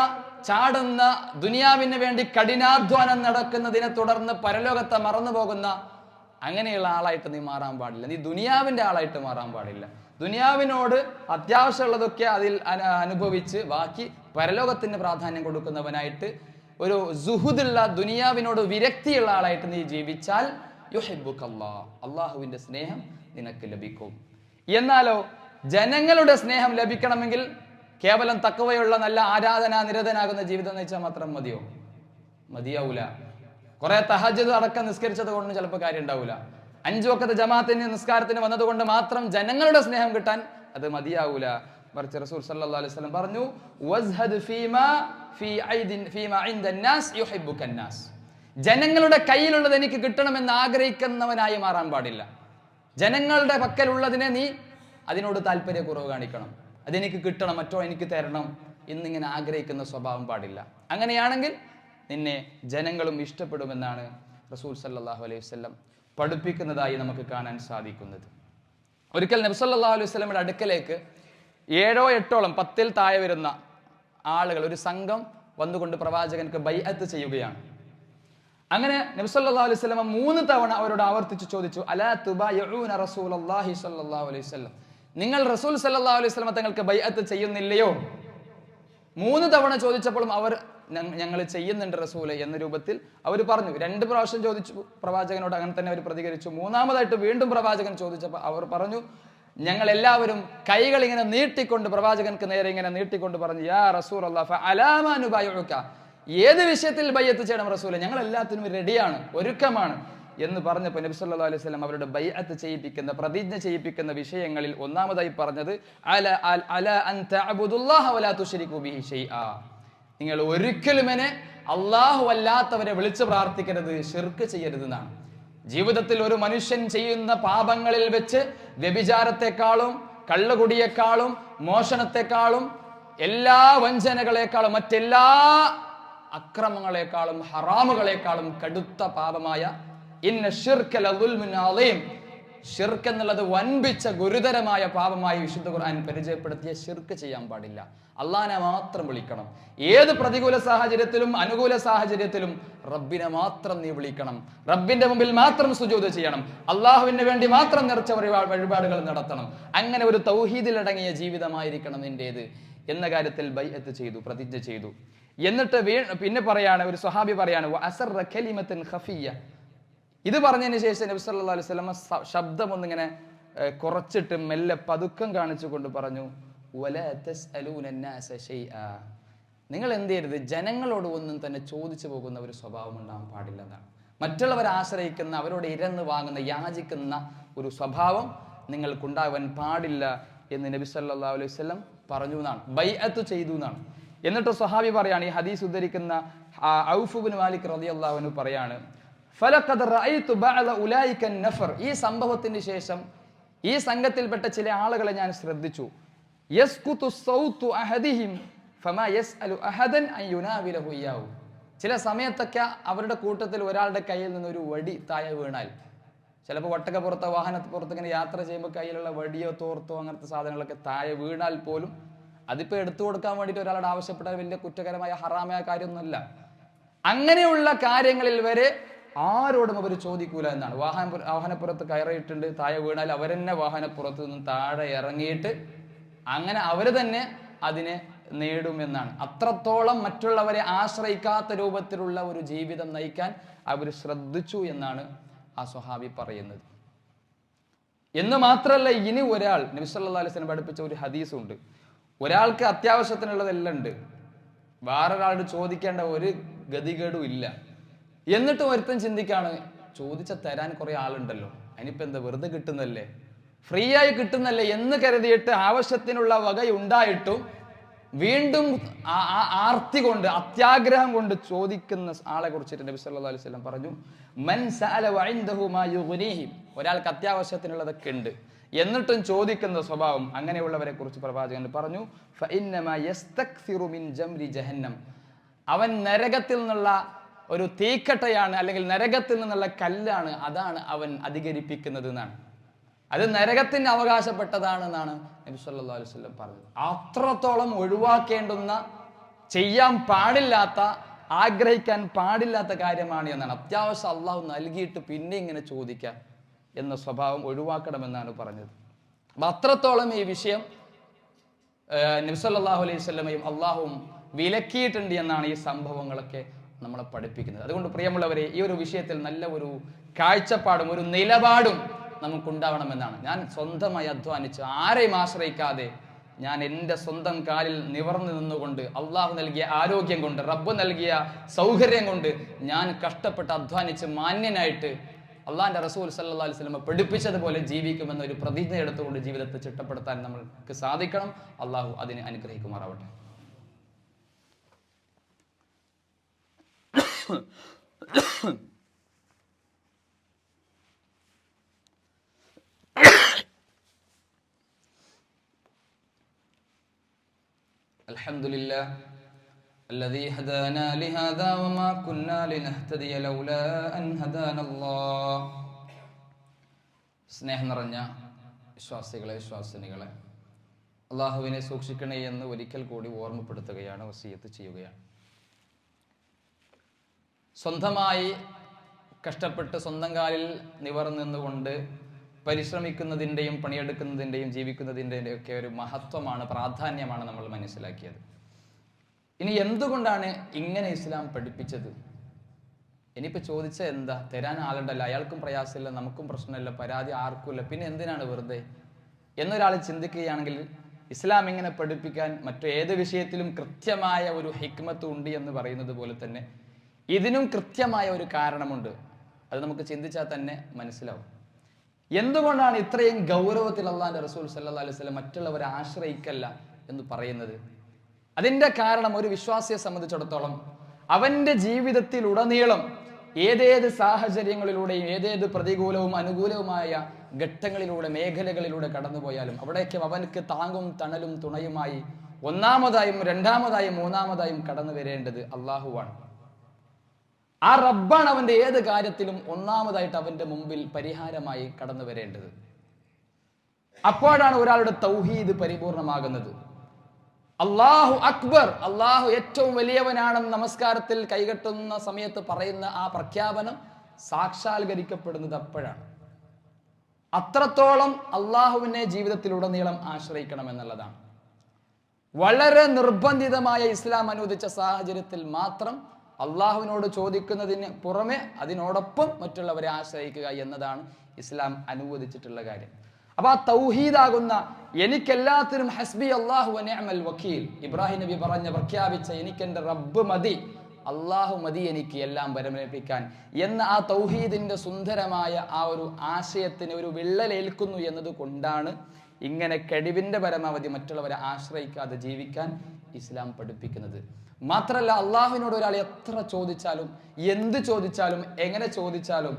ചാടുന്ന, ദുനിയാവിന് വേണ്ടി കഠിനാധ്വാനം നടക്കുന്നതിനെ തുടർന്ന് പരലോകത്തെ മറന്നു പോകുന്ന അങ്ങനെയുള്ള ആളായിട്ട് നീ മാറാൻ പാടില്ല. നീ ദുനിയാവിന്റെ ആളായിട്ട് മാറാൻ പാടില്ല. ദുനിയാവിനോട് അത്യാവശ്യമുള്ളതൊക്കെ അതിൽ അനുഭവിച്ച് ബാക്കി പരലോകത്തിന് പ്രാധാന്യം കൊടുക്കുന്നവനായിട്ട്, ഒരു സുഹുദുള്ള, ദുനിയാവിനോട് വിരക്തിയുള്ള ആളായിട്ട് നീ ജീവിച്ചാൽ യുഹിബ്ബുകല്ലാഹ്, അള്ളാഹുവിന്റെ സ്നേഹം നിനക്ക് ലഭിക്കും. എന്നാലോ ജനങ്ങളുടെ സ്നേഹം ലഭിക്കണമെങ്കിൽ കേവലം തഖ്വയുള്ള നല്ല ആരാധനാ നിരതനാകുന്ന ജീവിതം നയിച്ചാൽ മാത്രം മതിയോ? മതിയാവൂല. കുറെ തഹജ്ജുദ് അടക്കം നിസ്കരിച്ചത് കൊണ്ട് ചിലപ്പോൾ കാര്യം ഉണ്ടാവില്ല. 5 വഖത്ത് ജമാഅത്തിന് നിസ്കാരത്തിന് വന്നതുകൊണ്ട് മാത്രം ജനങ്ങളുടെ സ്നേഹം കിട്ടാൻ അത് മതിയാവൂല. മറിച്ച് റസൂൽ സല്ലല്ലാഹു അലൈഹി വസല്ലം പറഞ്ഞു, വസ്ഹദ് ഫീമാ ഇൻദന്നാസ് യുഹിബ്ബുകന്നാസ്. ജനങ്ങളുടെ കയ്യിലുള്ളത് എനിക്ക് കിട്ടണമെന്ന് ആഗ്രഹിക്കുന്നവനായി മാറാൻ പാടില്ല. ജനങ്ങളുടെ പക്കലുള്ളതിനെ നീ അതിനോട് താല്പര്യക്കുറവ് കാണിക്കണം. അതെനിക്ക് കിട്ടണം, മറ്റോ എനിക്ക് തരണം എന്നിങ്ങനെ ആഗ്രഹിക്കുന്ന സ്വഭാവം പാടില്ല. അങ്ങനെയാണെങ്കിൽ നിന്നെ ജനങ്ങളും ഇഷ്ടപ്പെടുമെന്നാണ് റസൂൽ സല്ലല്ലാഹു അലൈഹി വസല്ലം പഠിപ്പിക്കുന്നതായി നമുക്ക് കാണാൻ സാധിക്കുന്നത്. ഒരിക്കൽ നബി സല്ലല്ലാഹു അലൈഹി വസല്ലമയുടെ അടുക്കലേക്ക് 7-8 10 താഴെ വരുന്ന ആളുകൾ, ഒരു സംഘം വന്നുകൊണ്ട് പ്രവാചകൻക്ക് ബൈഅത്ത് ചെയ്യുകയാണ്. അങ്ങനെ നബി സല്ലല്ലാഹു അലൈഹി വസല്ലം 3 തവണ അവരോട് ആവർത്തിച്ച് ചോദിച്ചു, അലാ തുബായിഊന റസൂലല്ലാഹി സ്വല്ലല്ലാഹു അലൈഹി വസല്ലം, നിങ്ങൾ റസൂൽ സല്ലല്ലാഹു അലൈഹി വസല്ലം തങ്ങൾക്ക് ബൈഅത്ത് ചെയ്യുന്നില്ലയോ? 3 തവണ ചോദിച്ചപ്പോഴും അവർ ഞങ്ങൾ ചെയ്യുന്നുണ്ട് റസൂലെ എന്ന രൂപത്തിൽ അവർ പറഞ്ഞു. 2 പ്രാവശ്യം ചോദിച്ചു പ്രവാചകനോട്, അങ്ങനെ തന്നെ അവർ പ്രതികരിച്ചു. 3-ാമതായിട്ട് വീണ്ടും പ്രവാചകൻ ചോദിച്ചപ്പോൾ അവർ പറഞ്ഞു, ഞങ്ങൾ എല്ലാവരും കൈകൾ ഇങ്ങനെ നീട്ടിക്കൊണ്ട് പ്രവാചകൻക്ക് നേരെ ഇങ്ങനെ നീട്ടിക്കൊണ്ട് പറഞ്ഞു, യാ റസൂലല്ലാഹ് ഫഅലാമാ നുബായിഉക, ഏത് വിഷയത്തിൽ ബൈഅത്ത് ചെയ്യണം റസൂലെ, ഞങ്ങൾ എല്ലാത്തിനും റെഡിയാണ്, ഒരുക്കമാണ് എന്ന് പറഞ്ഞപ്പോൾ നബി സല്ലല്ലാഹു അലൈഹി വസല്ലം അവരുടെ ബൈഅത്ത് ചെയ്യിപ്പിക്കുന്ന, പ്രതിജ്ഞ ചെയ്യിപ്പിക്കുന്ന വിഷയങ്ങളിൽ ഒന്നാമതായി പറഞ്ഞത് അല അൻ തഅബുദുല്ലാഹ വലാ തുശ്രികു ബിഹി ശൈആ, നിങ്ങൾ ഒരിക്കലും അല്ലാഹു അല്ലാത്തവരെ വിളിച്ച് പ്രാർത്ഥിക്കരുത്, ശിർക്ക് ചെയ്യരുത് എന്നാണ്. ജീവിതത്തിൽ ഒരു മനുഷ്യൻ ചെയ്യുന്ന പാപങ്ങളിൽ വെച്ച് വ്യഭിചാരത്തെക്കാളും കള്ളുകുടിയേക്കാളും മോഷണത്തെക്കാളും എല്ലാ വഞ്ചനകളെക്കാളും മറ്റെല്ലാ അക്രമങ്ങളെക്കാളും ഹറാമുകളെക്കാളും കടുത്ത പാപമായ ഇന്ന ശിർക ലദുൽമുൻ അളീം, ഷിർക്ക് എന്നുള്ളത് വൻപിച്ച ഗുരുതരമായ പാപമായി വിശുദ്ധ ഖുർആൻ പരിചയപ്പെടുത്തിയ ഷിർക്ക് ചെയ്യാൻ പാടില്ല. അള്ളാഹിനെ മാത്രം വിളിക്കണം. ഏത് പ്രതികൂല സാഹചര്യത്തിലും അനുകൂല സാഹചര്യത്തിലും റബ്ബിനെ മാത്രം നീ വിളിക്കണം. റബ്ബിന്റെ മുമ്പിൽ മാത്രം സുജൂദ് ചെയ്യണം. അള്ളാഹുവിന് വേണ്ടി മാത്രം നിറച്ച വഴിപാടുകൾ നടത്തണം. അങ്ങനെ ഒരു തൗഹീദിലടങ്ങിയ ജീവിതമായിരിക്കണം നിന്റേത് എന്ന കാര്യത്തിൽ ബൈഅത്ത് ചെയ്തു, പ്രതിജ്ഞ ചെയ്തു. എന്നിട്ട് പിന്നെ പറയാണ്, ഒരു സ്വഹാബി പറയാണ്, വഅസറ കലിമത്തൻ ഖഫിയ്യ, ഇത് പറഞ്ഞതിന് ശേഷം നബി സല്ലല്ലാഹു അലൈഹി വസല്ലം ശബ്ദം ഒന്നിങ്ങനെ കുറച്ചിട്ട് മെല്ലെ പതുക്കം കാണിച്ചുകൊണ്ട് പറഞ്ഞു, വലാ തസ്അലൂന അന്നാസ ശൈആ, നിങ്ങൾ എന്ത് ചെയ്യരുത്, ജനങ്ങളോട് ഒന്നും തന്നെ ചോദിച്ചു പോകുന്ന ഒരു സ്വഭാവം ഉണ്ടാകാൻ പാടില്ലെന്നാണ്. മറ്റുള്ളവരെ ആശ്രയിക്കുന്ന, അവരോട് ഇരന്ന് വാങ്ങുന്ന, യാചിക്കുന്ന ഒരു സ്വഭാവം നിങ്ങൾക്കുണ്ടാവാൻ പാടില്ല എന്ന് നബി സല്ലല്ലാഹു അലൈഹി വസല്ലം പറഞ്ഞു എന്നാണ്, ബൈഅത്ത് ചെയ്തു എന്നാണ്. എന്നിട്ട് സ്വഹാബി പറയാണ്, ഈ ഹദീസ് ഉദ്ധരിക്കുന്ന ഔഫ് ഇബ്നു മാലിക് റളിയല്ലാഹു അൻഹു പറയാണ്, ഫലഖദ് റഅയ്തു ബഅദ ഉലൈക നഫർ, ഈ സംഭവത്തിന് ശേഷം ഈ സംഘത്തിൽപ്പെട്ട ചില ആളുകളെ ഞാൻ ശ്രദ്ധിച്ചു. യസ്കുതു സൗതു അഹദിഹിം ഫമാ യസ്അലു അഹദൻ അൻ യുനാവിലഹു ഇയാഹു, ചില സമയത്തൊക്കെ അവരുടെ കൂട്ടത്തിൽ ഒരാളുടെ കയ്യിൽ നിന്ന് ഒരു വടി താഴെ വീണാൽ, ചിലപ്പോൾ ഒട്ടകപ്പുറത്തോ വാഹനപ്പുറത്ത് ഇങ്ങനെ യാത്ര ചെയ്യുമ്പോൾ കയ്യിലുള്ള വടിയോ തോർത്തോ അങ്ങനത്തെ സാധനങ്ങളൊക്കെ താഴെ വീണാൽ പോലും അതിപ്പോൾ എടുത്തു കൊടുക്കാൻ വേണ്ടിയിട്ട് ഒരാളോട് ആവശ്യപ്പെട്ടാൽ വലിയ കുറ്റകരമായ ഹറാമായ കാര്യമൊന്നുമല്ല. അങ്ങനെയുള്ള കാര്യങ്ങളിൽ വരെ ആരോടും അവർ ചോദിക്കൂല എന്നാണ്. വാഹനപ്പുറത്ത് കയറിയിട്ടുണ്ട്, താഴെ വീണാൽ അവരെന്നെ വാഹനപ്പുറത്ത് നിന്നും താഴെ ഇറങ്ങിയിട്ട് അങ്ങനെ അവർ തന്നെ അതിനെ നേടുമെന്നാണ്. അത്രത്തോളം മറ്റുള്ളവരെ ആശ്രയിക്കാത്ത രൂപത്തിലുള്ള ഒരു ജീവിതം നയിക്കാൻ അവർ ശ്രദ്ധിച്ചു എന്നാണ് ആ സ്വഹാബി പറയുന്നത്. എന്ന് മാത്രമല്ല, ഇനി ഒരാൾ നബി സല്ലല്ലാഹു അലൈഹി വസല്ലം പഠിപ്പിച്ച ഒരു ഹദീസുണ്ട്. ഒരാൾക്ക് അത്യാവശ്യത്തിനുള്ളതെല്ലാം ഉണ്ട്, വേറൊരാളോട് ചോദിക്കേണ്ട ഒരു ഗതികേടും ഇല്ല. എന്നിട്ട് ഒരുത്തൻ ചിന്തിക്കാണ്, ചോദിച്ച തരാൻ കുറെ ആളുണ്ടല്ലോ, അതിനിപ്പോ എന്താ, വെറുതെ കിട്ടുന്നല്ലേ, ഫ്രീ ആയി കിട്ടുന്നല്ലേ എന്ന് കരുതിയിട്ട് ആവശ്യത്തിനുള്ള വകയുണ്ടായിട്ടും വീണ്ടും ആർത്തി കൊണ്ട്, അത്യാഗ്രഹം കൊണ്ട് ചോദിക്കുന്ന ആളെ കുറിച്ചിട്ട് നബി സല്ലല്ലാഹു അലൈഹി വസല്ലം പറഞ്ഞു, മൻ സഅല വഇൻദഹു മാ യുഗ്നീഹി, ഒരാൾക്ക് അത്യാവശ്യത്തിനുള്ളതൊക്കെ ഉണ്ട് എന്നിട്ടും ചോദിക്കുന്ന സ്വഭാവം, അങ്ങനെയുള്ളവരെ കുറിച്ച് പ്രവാചകൻ പറഞ്ഞു, ഫഇന്നമാ യസ്തക്സിറു മിൻ ജംരി ജഹന്നം, അവൻ നരകത്തിൽ നിന്നുള്ള ഒരു തീക്കട്ടയാണ്, അല്ലെങ്കിൽ നരകത്തിൽ നിന്നുള്ള കല്ലാണ്, അതാണ് അവൻ അധികരിപ്പിക്കുന്നത് എന്നാണ്. അത് നരകത്തിന് അവകാശപ്പെട്ടതാണെന്നാണ് നബി സല്ലല്ലാഹു അലൈഹി വസല്ലം പറഞ്ഞത്. അത്രത്തോളം ഒഴിവാക്കേണ്ടുന്ന, ചെയ്യാൻ പാടില്ലാത്ത, ആഗ്രഹിക്കാൻ പാടില്ലാത്ത കാര്യമാണ് എന്നാണ്. അത്യാവശ്യം അള്ളാഹു നൽകിയിട്ട് പിന്നെ ഇങ്ങനെ ചോദിക്കാം എന്ന സ്വഭാവം ഒഴിവാക്കണമെന്നാണ് പറഞ്ഞത്. അപ്പൊ അത്രത്തോളം ഈ വിഷയം നബി സല്ലല്ലാഹു അലൈഹി വസല്ലമയും അള്ളാഹുവും വിലക്കിയിട്ടുണ്ട് എന്നാണ് ഈ സംഭവങ്ങളൊക്കെ നമ്മളെ പഠിപ്പിക്കുന്നത്. അതുകൊണ്ട് പ്രിയമുള്ളവരെ, ഈ ഒരു വിഷയത്തിൽ നല്ല ഒരു കാഴ്ചപ്പാടും ഒരു നിലപാടും നമുക്കുണ്ടാവണമെന്നാണ്. ഞാൻ സ്വന്തമായി അധ്വാനിച്ച് ആരെയും ആശ്രയിക്കാതെ ഞാൻ എൻ്റെ സ്വന്തം കാലിൽ നിവർന്നു നിന്നുകൊണ്ട്, അള്ളാഹു നൽകിയ ആരോഗ്യം കൊണ്ട്, റബ്ബ് നൽകിയ സൗകര്യം കൊണ്ട് ഞാൻ കഷ്ടപ്പെട്ട് അധ്വാനിച്ച് മാന്യനായിട്ട് അള്ളാഹിന്റെ റസൂൽ സല്ലല്ലാഹു അലൈഹി വസല്ലം പഠിപ്പിച്ചതുപോലെ ജീവിക്കുമെന്നൊരു പ്രതിജ്ഞ എടുത്തുകൊണ്ട് ജീവിതത്തെ ചിട്ടപ്പെടുത്താൻ നമ്മൾക്ക് സാധിക്കണം. അള്ളാഹു അതിനെ അനുഗ്രഹിക്കുമാറാവട്ടെ. അൽഹംദുലില്ലാഹ് الذي هدانا لهذا وما كنا لنهتدي لولا أن هدانا الله. സ്നേഹം നിറഞ്ഞ വിശ്വാസികളെ, വിശ്വാസിനികളെ, അള്ളാഹുവിനെ സൂക്ഷിക്കണേ എന്ന് ഒരിക്കൽ കൂടി ഓർമ്മപ്പെടുത്തുകയാണ്, വസിയത്ത് ചെയ്യുകയാണ്. സ്വന്തമായി കഷ്ടപ്പെട്ട് സ്വന്തം കാലിൽ നിവർന്നു നിന്നുകൊണ്ട് പരിശ്രമിക്കുന്നതിൻ്റെയും പണിയെടുക്കുന്നതിൻ്റെയും ജീവിക്കുന്നതിൻ്റെയും ഒക്കെ ഒരു മഹത്വമാണ്, പ്രാധാന്യമാണ് നമ്മൾ മനസ്സിലാക്കിയത്. ഇനി എന്തുകൊണ്ടാണ് ഇങ്ങനെ ഇസ്ലാം പഠിപ്പിച്ചത്? ഇനിയിപ്പോൾ ചോദിച്ചാൽ എന്താ, തരാൻ ആളുണ്ടല്ലോ, അയാൾക്കും പ്രയാസമില്ല, നമുക്കും പ്രശ്നമില്ല, പരാതി ആർക്കുമില്ല, പിന്നെ എന്തിനാണ് വെറുതെ എന്നൊരാൾ ചിന്തിക്കുകയാണെങ്കിൽ, ഇസ്ലാം ഇങ്ങനെ പഠിപ്പിക്കാൻ മറ്റേത് വിഷയത്തിലും കൃത്യമായ ഒരു ഹിക്മത്ത് ഉണ്ട് എന്ന് പറയുന്നത് പോലെ തന്നെ ഇതിനും കൃത്യമായ ഒരു കാരണമുണ്ട്. അത് നമുക്ക് ചിന്തിച്ചാൽ തന്നെ മനസ്സിലാവും. എന്തുകൊണ്ടാണ് ഇത്രയും ഗൗരവത്തിൽ അള്ളാഹിന്റെ റസൂൽ സല്ലല്ലാഹു അലൈഹി വസല്ലം മറ്റുള്ളവരെ ആശ്രയിക്കല്ല എന്ന് പറയുന്നത്? അതിൻ്റെ കാരണം, ഒരു വിശ്വാസിയെ സംബന്ധിച്ചിടത്തോളം അവന്റെ ജീവിതത്തിൽ ഉടനീളം ഏതേത് സാഹചര്യങ്ങളിലൂടെയും ഏതേത് പ്രതികൂലവും അനുകൂലവുമായ ഘട്ടങ്ങളിലൂടെ, മേഖലകളിലൂടെ കടന്നുപോയാലും അവിടേക്ക് അവനക്ക് താങ്ങും തണലും തുണയുമായി ഒന്നാമതായും രണ്ടാമതായും മൂന്നാമതായും കടന്നു വരേണ്ടത് അള്ളാഹുവാണ്. ആ റബ്ബാണ് അവന്റെ ഏത് കാര്യത്തിലും ഒന്നാമതായിട്ട് അവന്റെ മുമ്പിൽ പരിഹാരമായി കടന്നു വരേണ്ടത്. അപ്പോഴാണ് ഒരാളുടെ തൗഹീദ് പരിപൂർണമാകുന്നത്. അല്ലാഹു അക്ബർ, അള്ളാഹു ഏറ്റവും വലിയവനാണെന്ന് നമസ്കാരത്തിൽ കൈകെട്ടുന്ന സമയത്ത് പറയുന്ന ആ പ്രഖ്യാപനം സാക്ഷാത്കരിക്കപ്പെടുന്നത് അപ്പോഴാണ്. അത്രത്തോളം അള്ളാഹുവിനെ ജീവിതത്തിലുടനീളം ആശ്രയിക്കണം എന്നുള്ളതാണ്. വളരെ നിർബന്ധിതമായ ഇസ്ലാം അനുവദിച്ച സാഹചര്യത്തിൽ മാത്രം അള്ളാഹുവിനോട് ചോദിക്കുന്നതിന് പുറമെ അതിനോടൊപ്പം മറ്റുള്ളവരെ ആശ്രയിക്കുക എന്നതാണ് ഇസ്ലാം അനുവദിച്ചിട്ടുള്ള കാര്യം. അപ്പൊ ആ തൗഹീദാകുന്ന, എനിക്കെല്ലാത്തിനും ഹസ്ബി അല്ലാഹു വ നിഅമൽ വക്കീൽ, ഇബ്രാഹിം നബി പ്രഖ്യാപിച്ച എനിക്കെന്റെ റബ്ബ് മതി, അള്ളാഹു മതി എനിക്ക് എല്ലാം വരമേൽപ്പിക്കാൻ എന്ന ആ തൗഹീദിന്റെ സുന്ദരമായ ആ ഒരു ആശയത്തിന് ഒരു വിള്ളലേൽക്കുന്നു എന്നത് കൊണ്ടാണ് ഇങ്ങനെ കഴിവിന്റെ പരമാവധി മറ്റുള്ളവരെ ആശ്രയിക്കാതെ ജീവിക്കാൻ ഇസ്ലാം പഠിപ്പിക്കുന്നത്. മാത്രല്ല, അള്ളാഹുവിനോട് ഒരാൾ എത്ര ചോദിച്ചാലും, എന്ത് ചോദിച്ചാലും, എങ്ങനെ ചോദിച്ചാലും